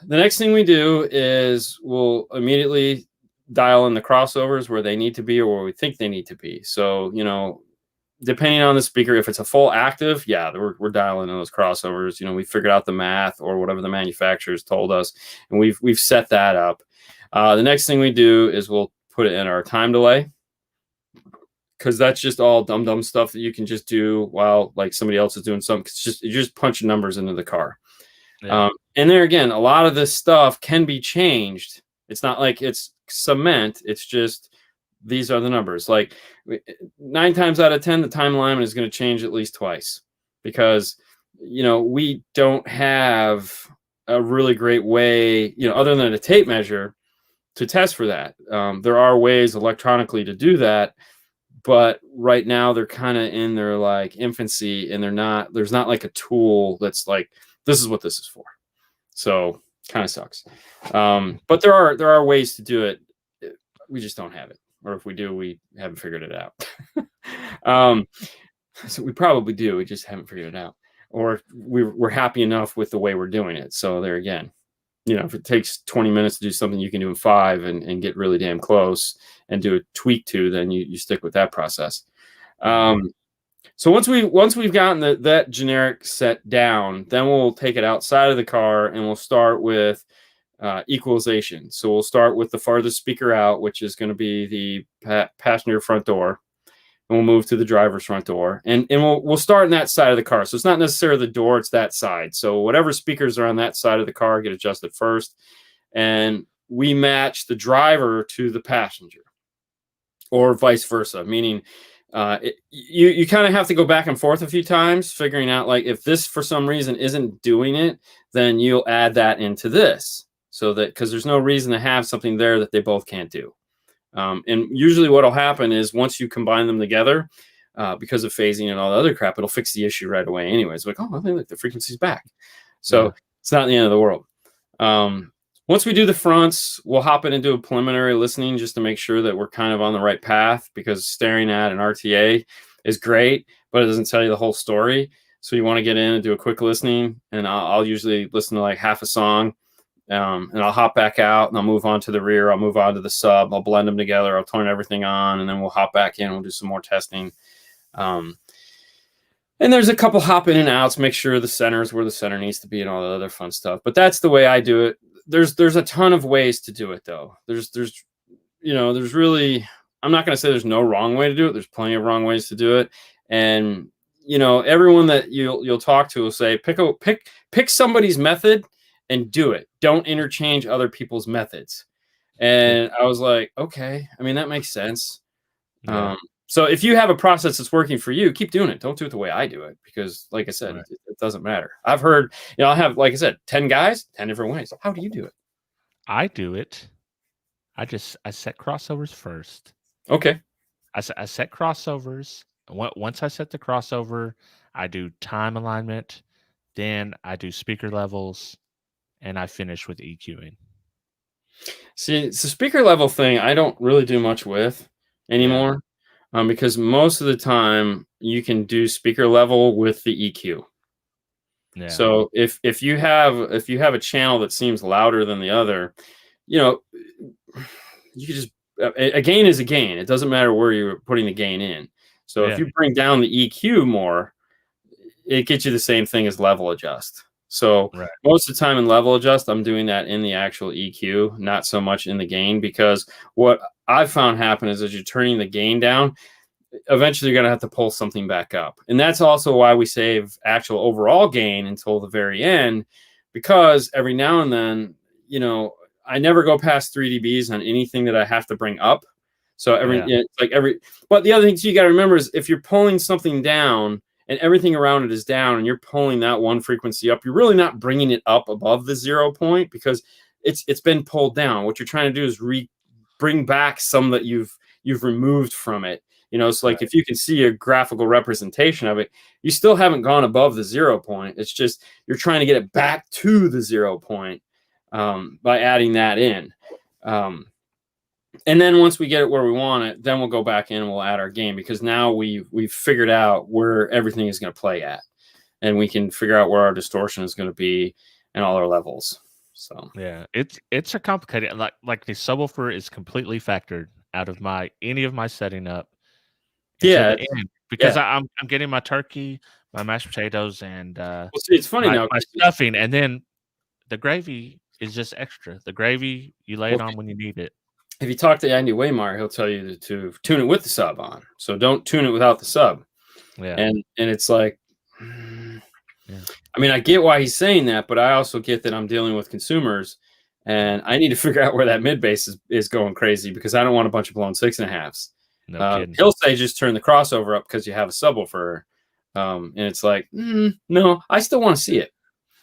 The next thing we do is we'll immediately dial in the crossovers where they need to be or where we think they need to be. So, depending on the speaker, if it's a full active, we're dialing in those crossovers. We figured out the math or whatever the manufacturers told us, and we've set that up. The next thing we do is we'll put it in our time delay, because that's just all dumb stuff that you can just do while like somebody else is doing something. You're just punching numbers into the car. Yeah. And there again, a lot of this stuff can be changed. It's not like it's cement. It's just these are the numbers. Like 9 times out of 10, the time alignment is going to change at least twice, because we don't have a really great way, other than a tape measure, to test for that. There are ways electronically to do that, but right now they're kind of in their like infancy, and there's not like a tool that's like, this is what this is for. So kind of sucks. But there are ways to do it. We just don't have it. Or if we do, we haven't figured it out. So we probably do. We just haven't figured it out. Or we're happy enough with the way we're doing it. So there again, if it takes 20 minutes to do something you can do in 5 and get really damn close and do a tweak to, then you stick with that process. So once we've gotten that generic set down, then we'll take it outside of the car and we'll start with equalization. So we'll start with the farthest speaker out, which is going to be the passenger front door. And we'll move to the driver's front door. And we'll start on that side of the car. So it's not necessarily the door, it's that side. So whatever speakers are on that side of the car get adjusted first. And we match the driver to the passenger, or vice versa, meaning you kind of have to go back and forth a few times, figuring out, like, if this for some reason isn't doing it, then you'll add that into this, so that, because there's no reason to have something there that they both can't do. And usually what will happen is, once you combine them together, because of phasing and all the other crap, it'll fix the issue right away anyways. Like, oh, I think the frequency's back. So it's not the end of the world. Once we do the fronts, we'll hop in and do a preliminary listening just to make sure that we're kind of on the right path, because staring at an RTA is great, but it doesn't tell you the whole story. So you want to get in and do a quick listening, and I'll usually listen to like half a song, and I'll hop back out and I'll move on to the rear. I'll move on to the sub. I'll blend them together. I'll turn everything on, and then we'll hop back in. We'll do some more testing. And there's a couple hop in and outs, make sure the center is where the center needs to be and all the other fun stuff. But that's the way I do it. There's a ton of ways to do it, though. There's really, I'm not going to say there's no wrong way to do it. There's plenty of wrong ways to do it. And, everyone that you'll talk to will say, pick somebody's method and do it. Don't interchange other people's methods. And I was like, okay, I mean, that makes sense. Yeah. So if you have a process that's working for you, keep doing it. Don't do it the way I do it, because, like I said, it doesn't matter. I've heard, I have, like I said, 10 guys, 10 different ways. How do you do it? I do it. I set crossovers first. Okay. I set crossovers. Once I set the crossover, I do time alignment. Then I do speaker levels, and I finish with EQing. See, it's the speaker level thing I don't really do much with anymore. Yeah. Because most of the time you can do speaker level with the EQ. Yeah. So if you have a channel that seems louder than the other, you can just, a gain is a gain. It doesn't matter where you're putting the gain in. So if you bring down the EQ more, it gets you the same thing as level adjust. So most of the time in level adjust, I'm doing that in the actual EQ, not so much in the gain, because what I've found happen is, as you're turning the gain down, eventually you're going to have to pull something back up. And that's also why we save actual overall gain until the very end, because every now and then, I never go past 3 dBs on anything that I have to bring up. So but the other thing you got to remember is, if you're pulling something down and everything around it is down, and you're pulling that one frequency up, you're really not bringing it up above the 0 point, because it's been pulled down. What you're trying to do is bring back some that you've removed from it. So like, if you can see a graphical representation of it, you still haven't gone above the 0 point. It's just you're trying to get it back to the 0 point by adding that in. And then once we get it where we want it, then we'll go back in and we'll add our gain, because now we've figured out where everything is going to play at, and we can figure out where our distortion is going to be and all our levels. So yeah, it's a complicated, like the subwoofer is completely factored out of any of my setting up. Yeah, because I'm getting my turkey, my mashed potatoes, and see, it's funny now, my stuffing, and then the gravy is just extra. The gravy, you lay it on when you need it. If you talk to Andy Waymire, he'll tell you to tune it with the sub on. So don't tune it without the sub. Yeah. And it's like, I mean, I get why he's saying that, but I also get that I'm dealing with consumers, and I need to figure out where that mid bass is going crazy, because I don't want a bunch of blown 6.5s. No kidding. He'll say just turn the crossover up because you have a subwoofer, and it's like, no, I still want to see it.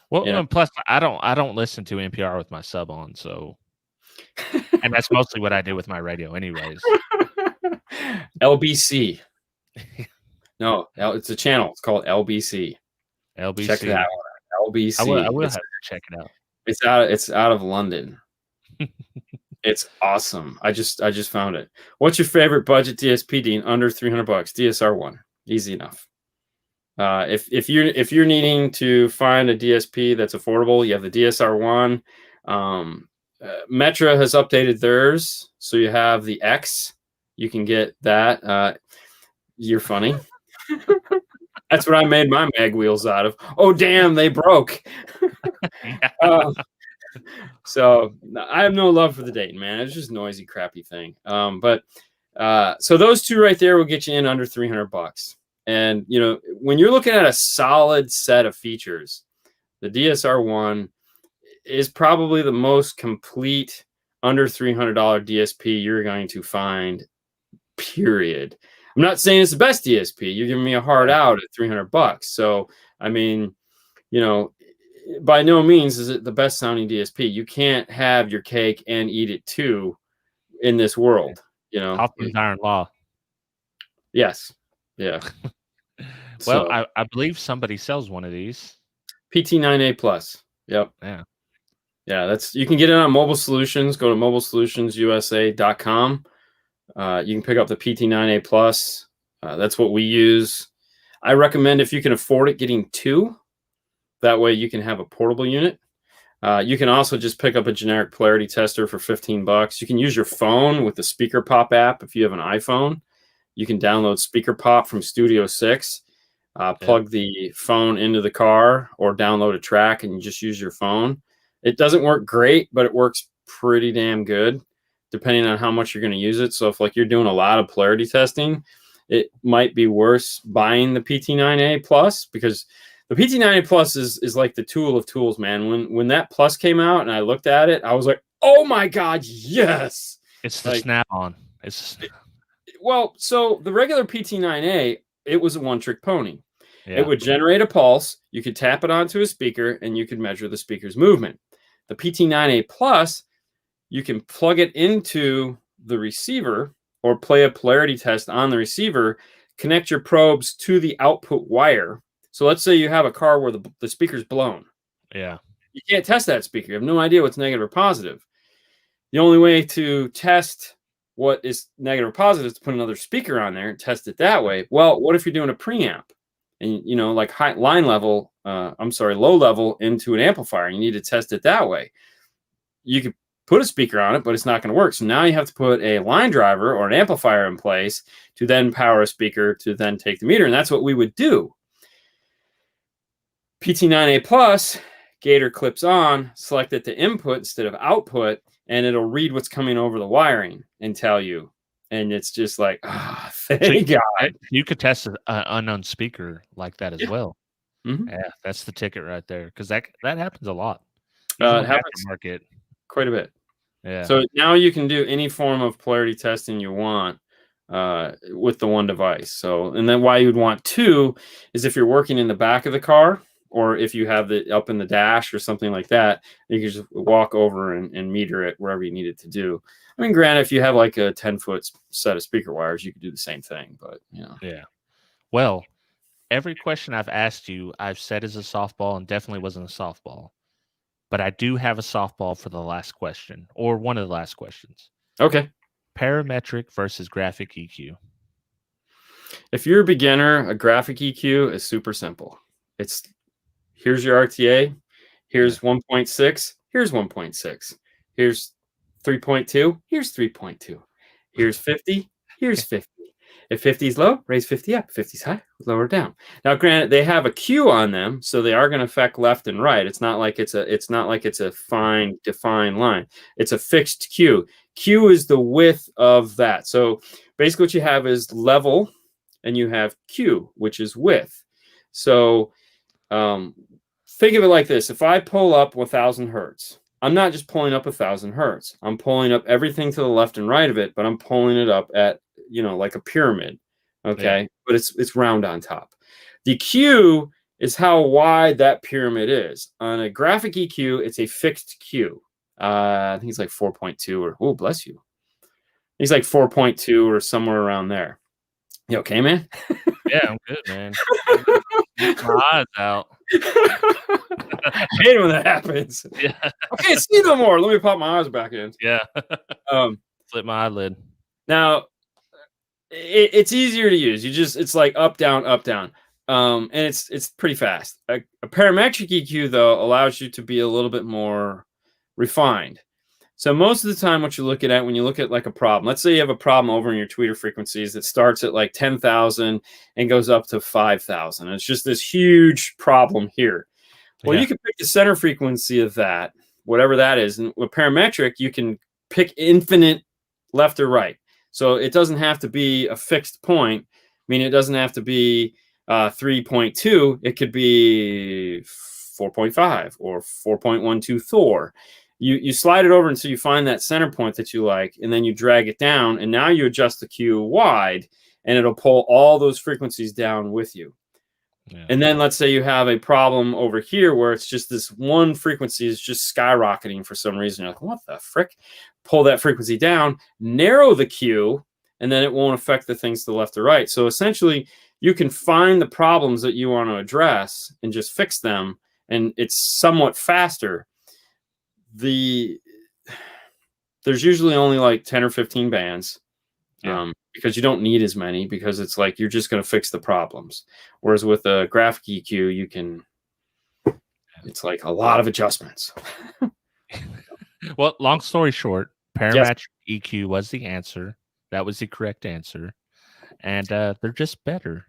Well, and plus I don't listen to NPR with my sub on, so, and that's mostly what I do with my radio, anyways. LBC. No, it's a channel. It's called LBC. LBC. Check that out. LBC. I will have to check it out. It's out of London. It's awesome. I just found it. What's your favorite budget DSP, Dean? Under $300. DSR1. Easy enough. If you're needing to find a DSP that's affordable, you have the DSR1. Metra has updated theirs, so you have the X. You can get that. You're funny. That's what I made my mag wheels out of. Oh, damn, they broke. So I have no love for the Dayton, man. It's just noisy, crappy thing. So those two right there will get you in under $300. And you know, when you're looking at a solid set of features, the DSR1 is probably the most complete under $300 DSP you're going to find. Period. I'm not saying it's the best DSP. You're giving me a hard out at $300. So I mean, you know, by no means is it the best sounding DSP. You can't have your cake and eat it too in this world. You know, Hoffman's Iron Law. Yes. Yeah. Well, I believe somebody sells one of these. PT9A Plus. Yep. Yeah. Yeah. You can get it on Mobile Solutions. Go to mobilesolutionsUSA.com. You can pick up the PT9A Plus. That's what we use. I recommend, if you can afford it, getting two. That way you can have a portable unit. You can also just pick up a generic polarity tester for $15. You can use your phone with the Speaker Pop app. If you have an iPhone, you can download Speaker Pop from Studio 6, plug the phone into the car, or download a track and you just use your phone. It doesn't work great, but it works pretty damn good, depending on how much you're going to use it. So if like you're doing a lot of polarity testing, it might be worse buying the PT9A Plus, because the PT9A Plus is like the tool of tools, man. When that Plus came out and I looked at it, I was like, oh my God, yes. It's the snap-on. Well, so the regular PT9A, it was a one-trick pony. Yeah. It would generate a pulse. You could tap it onto a speaker and you could measure the speaker's movement. The PT9A Plus, you can plug it into the receiver or play a polarity test on the receiver, connect your probes to the output wire. So let's say you have a car where the speaker's blown. Yeah. You can't test that speaker. You have no idea what's negative or positive. The only way to test what is negative or positive is to put another speaker on there and test it that way. Well, what if you're doing a preamp and, you know, like low level into an amplifier, and you need to test it that way? You could put a speaker on it, but it's not going to work. So now you have to put a line driver or an amplifier in place to then power a speaker to then take the meter. And that's what we would do. PT9A Plus, Gator clips on, select it to input instead of output, and it'll read what's coming over the wiring and tell you. And it's just like, thank God. You could test an unknown speaker like that as well. Mm-hmm. Yeah, that's the ticket right there, because that happens a lot. It happens market quite a bit. Yeah. So now you can do any form of polarity testing you want with the one device. So, and then why you would want two is if you're working in the back of the car, or if you have it up in the dash or something like that, you can just walk over and meter it wherever you need it to do. I mean, granted, if you have like a 10-foot set of speaker wires, you could do the same thing, but you know. Yeah. Well, every question I've asked you, I've said is a softball, and definitely wasn't a softball. But I do have a softball for the last question, or one of the last questions. Okay. Parametric versus graphic EQ. If you're a beginner, a graphic EQ is super simple. It's here's your RTA, here's 1.6, here's 1.6, here's 3.2, here's 3.2, here's 50, here's 50. If 50 is low, raise 50 up. 50 is high, lower down. Now, granted, they have a Q on them, so they are going to affect left and right. It's not like it's a fine defined line. It's a fixed Q. Q is the width of that. So basically, what you have is level, and you have Q, which is width. So think of it like this: if I pull up 1,000 hertz, I'm not just pulling up 1,000 hertz. I'm pulling up everything to the left and right of it, but I'm pulling it up at, you know, like a pyramid. Okay. Yeah. But it's round on top. The Q is how wide that pyramid is. On a graphic EQ, it's a fixed Q. I think it's like 4.2 or, oh, bless you. He's like 4.2 or somewhere around there. You okay, man? Yeah, I'm good, man. My eyes out. I hate when that happens. Yeah. I can't see no more. Let me pop my eyes back in. Yeah. Flip my eyelid. Now, it's easier to use. It's like up, down, up, down. And it's pretty fast. A parametric EQ, though, allows you to be a little bit more refined. So most of the time, what you're looking at when you look at like a problem, let's say you have a problem over in your tweeter frequencies that starts at like 10,000 and goes up to 5,000. It's just this huge problem here. Well, you can pick the center frequency of that whatever that is. And with parametric, you can pick infinite left or right. So it doesn't have to be a fixed point. I mean, it doesn't have to be 3.2. It could be 4.5 or 4.12 Thor. You slide it over until you find that center point that you like, and then you drag it down, and now you adjust the cue wide, and it'll pull all those frequencies down with you. Yeah. And then let's say you have a problem over here where it's just this one frequency is just skyrocketing for some reason. You're like, what the frick? Pull that frequency down, narrow the cue, and then it won't affect the things to the left or right. So essentially, you can find the problems that you want to address and just fix them, and it's somewhat faster. There's usually only like 10 or 15 bands. Yeah. Because you don't need as many, because it's like you're just going to fix the problems. Whereas with a graphic EQ, it's like a lot of adjustments. Well, long story short, parametric EQ was the answer. That was the correct answer. And they're just better.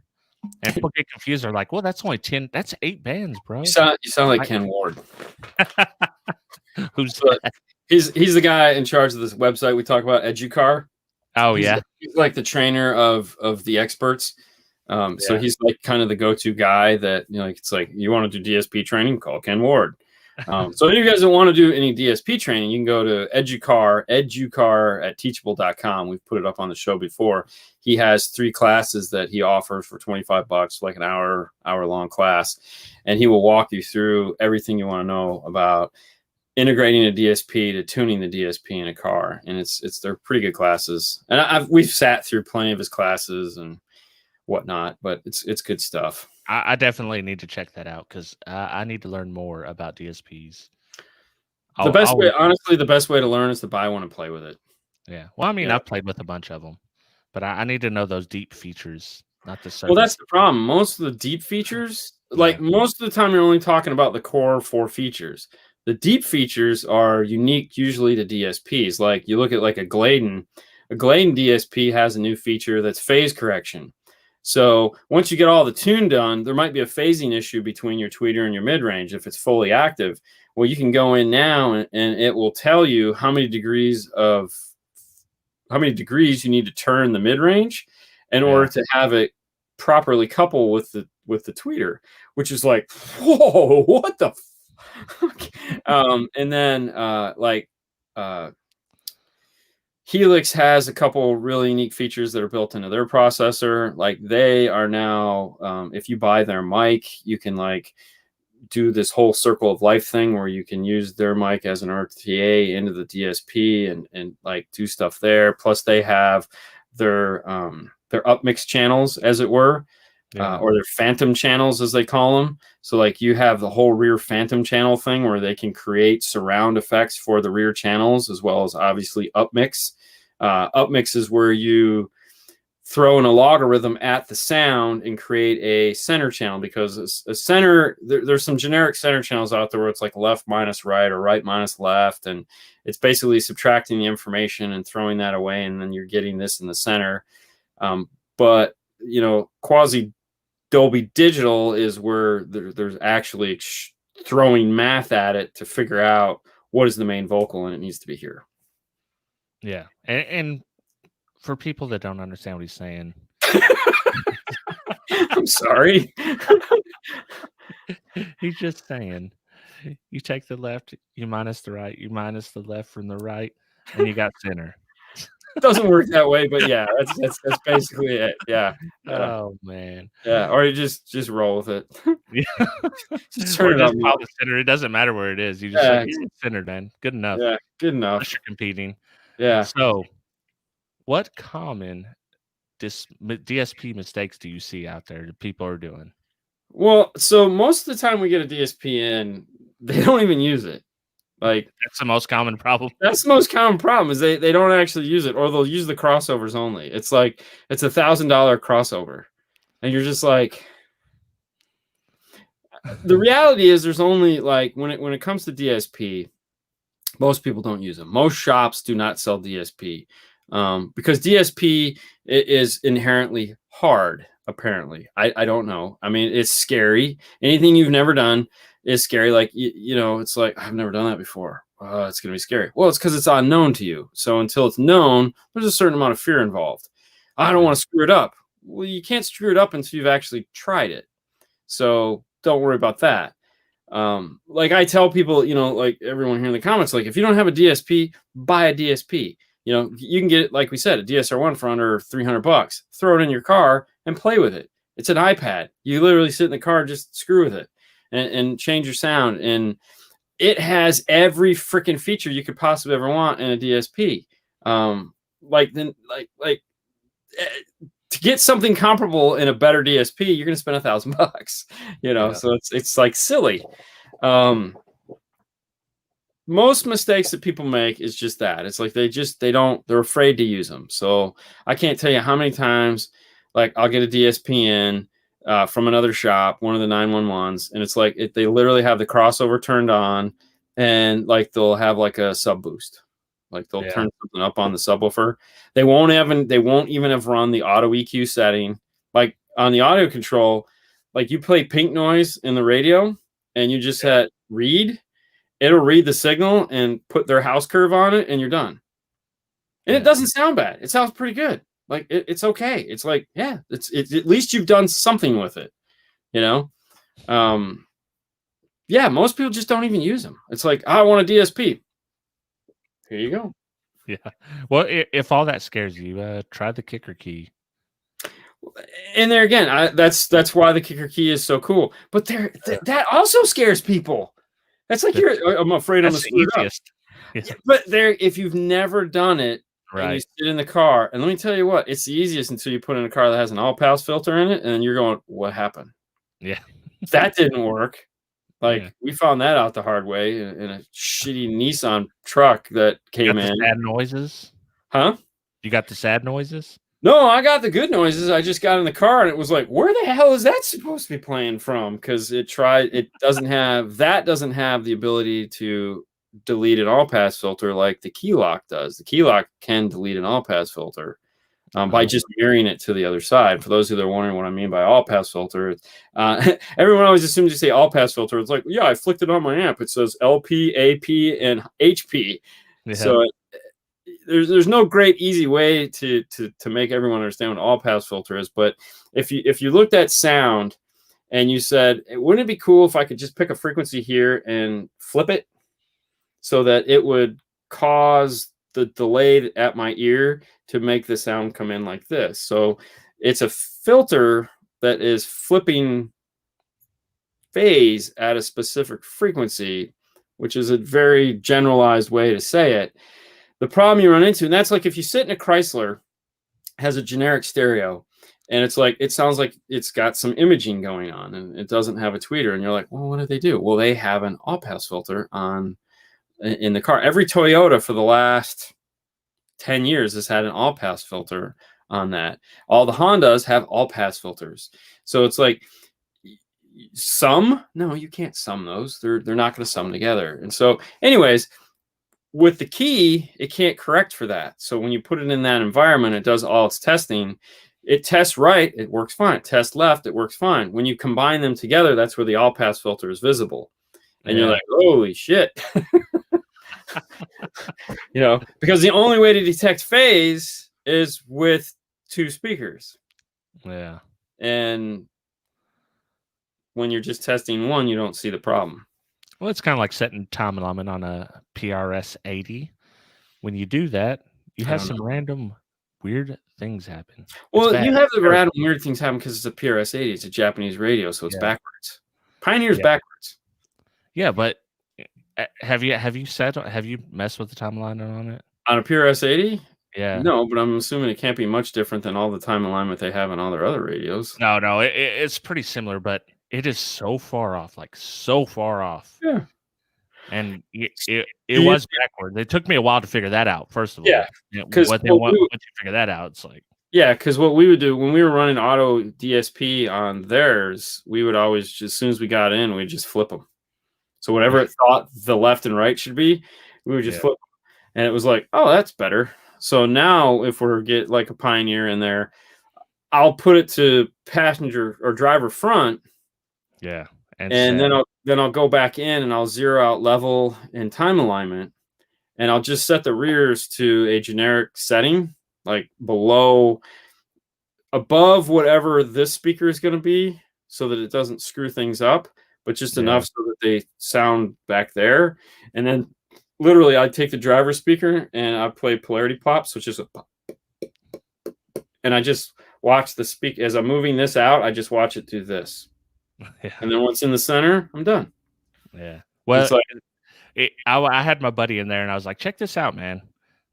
And people get confused. They're like, well, that's only 10. That's 8 bands, bro. You sound like Ken Ward. Who's that? He's the guy in charge of this website we talk about, Educar. Oh, he's like the trainer of the experts. So he's like kind of the go-to guy that, it's like, you want to do DSP training, call Ken Ward. So if you guys don't want to do any DSP training, you can go to educar at teachable.com. We've put it up on the show before. He has 3 classes that he offers for $25, like an hour-long class. And he will walk you through everything you want to know about integrating a DSP to tuning the DSP in a car. And they're pretty good classes. And we've sat through plenty of his classes and whatnot, but it's good stuff. I definitely need to check that out, because I need to learn more about DSPs. The best way to learn is to buy one and play with it. Yeah. Well, I mean, I've played with a bunch of them, but I need to know those deep features, not the surface. Well, that's the problem. Most of the deep features, most of the time, you're only talking about the core 4 features. The deep features are unique usually to DSPs. Like you look at like a Gladen DSP has a new feature that's phase correction. So once you get all the tune done, there might be a phasing issue between your tweeter and your mid-range if it's fully active. Well, you can go in now and it will tell you how many degrees you need to turn the mid-range in order to have it properly couple with the tweeter, which is like, whoa, what the and then Helix has a couple really unique features that are built into their processor. Like they are now, if you buy their mic, you can like do this whole circle of life thing where you can use their mic as an RTA into the DSP and like do stuff there. Plus they have their upmix channels, as it were. Or their phantom channels, as they call them. So like you have the whole rear phantom channel thing where they can create surround effects for the rear channels, as well as obviously upmix. Upmix is where you throw in a logarithm at the sound and create a center channel, because a center, there's some generic center channels out there where it's like left minus right or right minus left. And it's basically subtracting the information and throwing that away. And then you're getting this in the center. But quasi Dolby Digital is where there's actually throwing math at it to figure out what is the main vocal, and it needs to be here. Yeah. And for people that don't understand what he's saying, I'm sorry. He's just saying, you take the left, you minus the right, you minus the left from the right, and you got center. It doesn't work that way, but yeah, that's basically it. Yeah. Oh man. Yeah. Or you just roll with it. Yeah. Just turn it up. The center. It doesn't matter where it is. You just say it's centered, man. Good enough. Yeah. Good enough. Unless you're competing. Yeah. So, what common DSP mistakes do you see out there that people are doing? Well, so most of the time we get a DSP in, they don't even use it. Like that's the most common problem. That's the most common problem is they don't actually use it, or they'll use the crossovers only. It's like it's $1,000 crossover, and you're just like, the reality is there's only like when it comes to DSP, most people don't use them. Most shops do not sell DSP because DSP is inherently hard. Apparently, I don't know. I mean, it's scary. Anything you've never done is scary. Like, it's like, I've never done that before. It's going to be scary. Well, it's because it's unknown to you. So until it's known, there's a certain amount of fear involved. I don't want to screw it up. Well, you can't screw it up until you've actually tried it. So don't worry about that. Like I tell people, like everyone here in the comments, like if you don't have a DSP, buy a DSP. You can get, like we said, a DSR1 for under $300. Throw it in your car and play with it. It's an iPad. You literally sit in the car, just screw with it and change your sound. And it has every freaking feature you could possibly ever want in a DSP. To get something comparable in a better DSP, you're going to spend $1,000, so it's like silly. Most mistakes that people make is just that. It's like they're afraid to use them. So I can't tell you how many times, like I'll get a DSP in from another shop, one of the 911s, and it's like they literally have the crossover turned on, and like they'll have like a sub boost. Like they'll turn something up on the subwoofer. They won't even have run the auto EQ setting. Like on the audio control, like you play pink noise in the radio and you just hit read, it'll read the signal and put their house curve on it and you're done. And it doesn't sound bad. It sounds pretty good. Like it's okay. It's like, it's at least you've done something with it, most people just don't even use them. It's like, I want a DSP. Here you go. Yeah. Well, if all that scares you, try the kicker key. And there again, that's why the kicker key is so cool. But that also scares people. That's like I'm afraid I'm gonna screw it up. Yeah, but if you've never done it, and you sit in the car, and let me tell you what, it's the easiest until you put in a car that has an all-pass filter in it, and you're going, what happened? Yeah, that didn't work. Like we found that out the hard way in a shitty Nissan truck that came in. Sad noises, huh? You got the sad noises? No, I got the good noises. I just got in the car and it was like, where the hell is that supposed to be playing from? Because it doesn't have the ability to delete an all-pass filter like the key lock does. The key lock can delete an all-pass filter. By just mirroring it to the other side. For those who are wondering what I mean by all-pass filter, everyone always assumes you say all-pass filter. It's like, I flicked it on my amp. It says LP, AP, and HP. Yeah. So there's no great easy way to make everyone understand what all-pass filter is. But if you looked at sound and you said, wouldn't it be cool if I could just pick a frequency here and flip it so that it would cause the delay at my ear to make the sound come in like this? So it's a filter that is flipping phase at a specific frequency, which is a very generalized way to say it. The problem you run into, and that's like if you sit in a Chrysler, has a generic stereo, and it's like it sounds like it's got some imaging going on, and it doesn't have a tweeter, and you're like, well, what do they do? Well, they have an all-pass filter on in the car. Every Toyota for the last 10 years has had an all-pass filter on that. All the Hondas have all-pass filters. So it's like no, you can't sum those. They're not going to sum together. And so anyways, with the key, it can't correct for that. So when you put it in that environment, it does all its testing. It tests right, it works fine. It tests left, it works fine. When you combine them together, that's where the all-pass filter is visible. And you're like, holy shit. Because the only way to detect phase is with two speakers. Yeah. And when you're just testing one, you don't see the problem. Well, it's kind of like setting time alignment on a PRS 80. When you do that, you have some random weird things happen. Well, you have the random weird things happen because it's a PRS 80. It's a Japanese radio, so it's backwards. Pioneer's backwards. Yeah, but have you messed with the time alignment on it? On a PRS 80? Yeah. No, but I'm assuming it can't be much different than all the time alignment they have on all their other radios. No, it's pretty similar, but it is so far off, like so far off. Yeah. And it was backward. It took me a while to figure that out, first of all. Yeah. Because once you figure that out, it's like. Yeah, because what we would do when we were running auto DSP on theirs, we would always, just as soon as we got in, we'd just flip them. So whatever it thought the left and right should be, we would just flip them. And it was like, oh, that's better. So now if we're get like a Pioneer in there, I'll put it to passenger or driver front. Yeah. And then then I'll go back in and I'll zero out level and time alignment, and I'll just set the rears to a generic setting, like above whatever this speaker is going to be, so that it doesn't screw things up, but just enough so that they sound back there. And then literally I take the driver speaker and I play polarity pops, which is and I just watch the speak as I'm moving this out. I just watch it do this. Yeah. And then once in the center, I'm done. Yeah. Well, like, I had my buddy in there and I was like, check this out, man.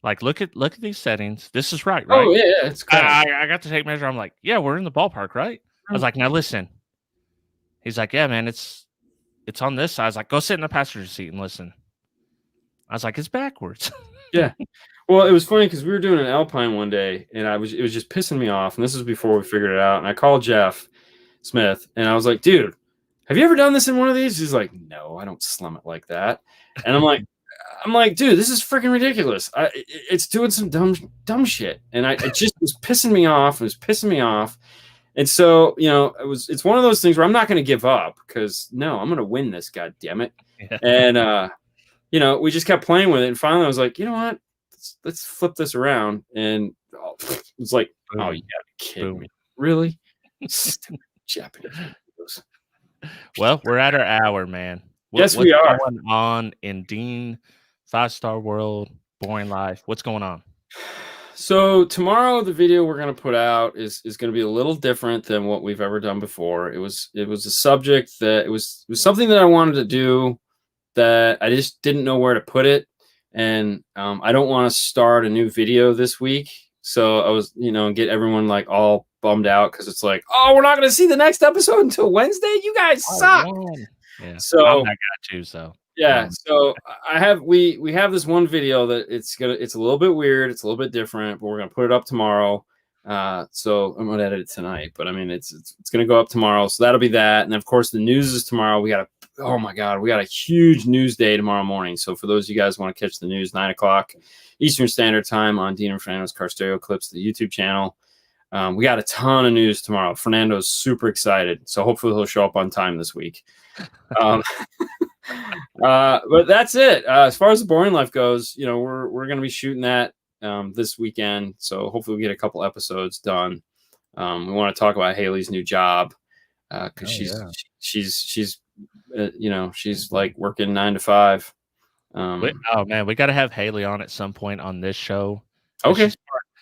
Like, look at these settings. This is right? Oh, yeah. It's I got to take measure. I'm like, yeah, we're in the ballpark, right? I was like, now listen. He's like, yeah, man, it's on this side. I was like, go sit in the passenger seat and listen. I was like, it's backwards. Yeah. Well, it was funny because we were doing an Alpine one day, and it was just pissing me off. And this was before we figured it out. And I called Jeff Smith, and I was like, dude, have you ever done this in one of these? He's like, no, I don't slim it like that. And I'm like, dude, this is freaking ridiculous. It's doing some dumb shit. And it just was pissing me off. It was pissing me off. And so, it's one of those things where I'm not going to give up because no, I'm going to win this, God damn it. Yeah. And, we just kept playing with it. And finally I was like, you know what? Let's flip this around. And it's like, oh, you gotta be kidding me. Really? Japanese. Well, we're at our hour, man. Yes, we are. What's going on in Dean, 5-star world, boring life? What's going on? So tomorrow, the video we're going to put out is going to be a little different than what we've ever done before. It was a subject that it was something that I wanted to do that I just didn't know where to put it. And I don't want to start a new video this week. So I was, get everyone like all bummed out because it's like, oh, we're not going to see the next episode until Wednesday. You guys suck. Yeah. So I got you. So yeah. So we have this one video that it's a little bit weird. It's a little bit different, but we're going to put it up tomorrow. So I'm going to edit it tonight, but I mean, it's going to go up tomorrow. So that'll be that. And of course the news is tomorrow. We got a huge news day tomorrow morning. So for those of you guys who want to catch the news, 9:00 Eastern Standard Time on Dean and Fernandos Car Stereo Clips, the YouTube channel. We got a ton of news tomorrow. Fernando's super excited. So hopefully he'll show up on time this week. But that's it. As far as the boring life goes, we're going to be shooting that this weekend. So hopefully we get a couple episodes done. We want to talk about Haley's new job because she's like working 9 to 5. Oh man, we got to have Haley on at some point on this show. Okay,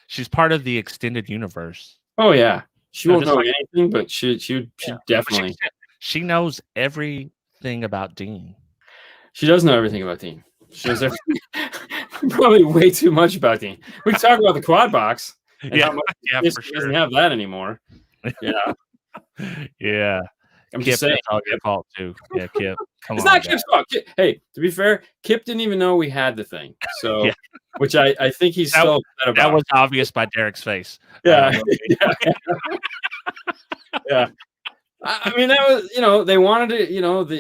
she's part of the extended universe. Oh yeah, she won't know anything, but she definitely she knows everything about Dean. She does know everything about Dean. She knows everything. Probably way too much about Dean. We can talk about the quad box. Yeah, for sure. Doesn't have that anymore. Yeah. Yeah. I'm just saying. That's all your fault too. Yeah, Kip. It's not Kip's fault. Hey, to be fair, Kip didn't even know we had the thing. So, which I think he's still upset about. That was obvious by Derek's face. Yeah. Yeah. I mean, that was, they wanted it,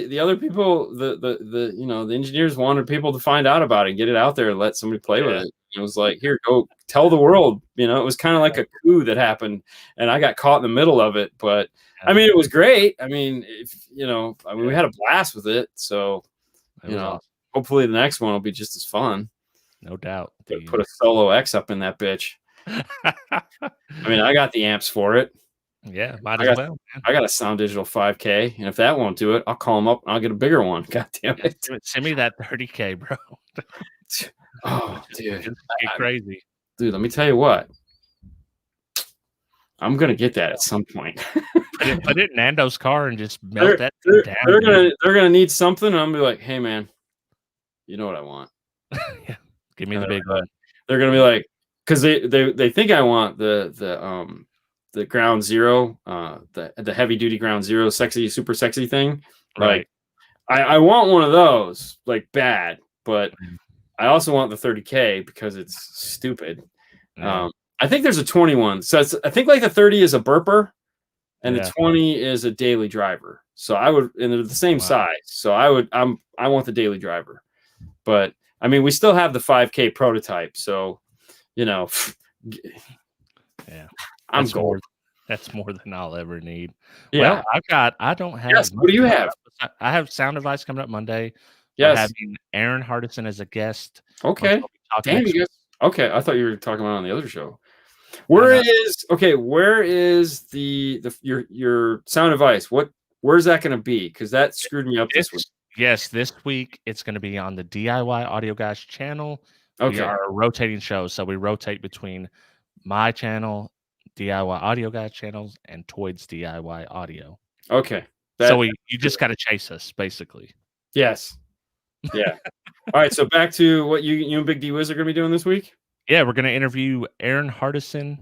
the other people, the engineers wanted people to find out about it, get it out there and let somebody play with it. It was like, here, go tell the world, it was kind of like a coup that happened and I got caught in the middle of it. But I mean, it was great. I mean, we had a blast with it. So, hopefully the next one will be just as fun. No doubt. Put a Solo X up in that bitch. I mean, I got the amps for it. Yeah, might as well. Man. I got a Sound Digital 5K, and if that won't do it, I'll call them up and I'll get a bigger one. God damn it. Send me that 30K, bro. Oh, dude. Get crazy. Dude, let me tell you what. I'm going to get that at some point. Put it in Nando's car and just melt that down. They're gonna need something, and I'm going to be like, hey, man, you know what I want? Yeah. Give me the big one. They're going to be like, because they think I want the Ground Zero, the heavy duty Ground Zero, super sexy thing. Right. Like, I want one of those, like bad, but I also want the 30K because it's stupid. I think there's a 21. So I think like the 30 is a burper and the 20 is a daily driver. So and they're the same size. So I want the daily driver, but I mean, we still have the 5K prototype. So, yeah. I'm gold. That's more than I'll ever need. Yeah. Well, I don't have Yes. What much do you coming have? up. I have Sound Advice coming up Monday. We're Yes. having Aaron Hardison as a guest. Okay. I'll be talking Damn, next you week. guys. Okay, I thought you were talking about on the other show. No, Where no. is your Sound Advice? Where's that going to be? Because that screwed me up this week. Yes, this week it's going to be on the DIY Audio Guys channel. We Okay. are a rotating show, so we rotate between my channel, DIY Audio Guys channels, and Toyd's DIY Audio. Okay. So you just got to chase us, basically. Yes. Yeah. All right. So back to what you and Big D Wiz are going to be doing this week. Yeah, we're going to interview Aaron Hardison.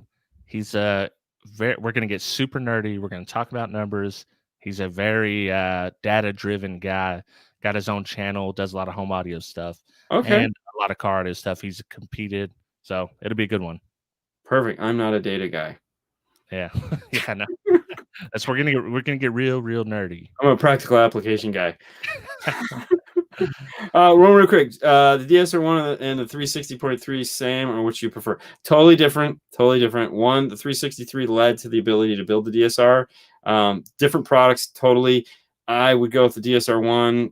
He's we're going to get super nerdy. We're going to talk about numbers. He's a very data-driven guy. Got his own channel, does a lot of home audio stuff, Okay. and a lot of car audio stuff. He's competed, so it'll be a good one. Perfect. I'm not a data guy. Yeah, yeah, no. That's we're gonna get real nerdy. I'm a practical application guy. Real quick. The DSR1 and the 360.3 same, or which you prefer? Totally different. One, the 363 led to the ability to build the DSR. Different products, totally. I would go with the DSR1,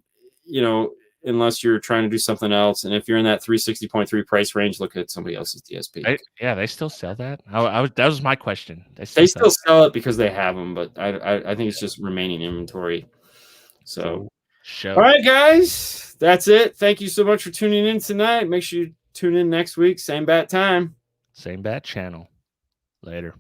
unless you're trying to do something else. And if you're in that 360.3 price range, look at somebody else's DSP. They still sell that? That was my question. They still sell it because they have them, but I think it's just remaining inventory. So, all right, guys, that's it. Thank you so much for tuning in tonight. Make sure you tune in next week. Same bat time. Same bat channel. Later.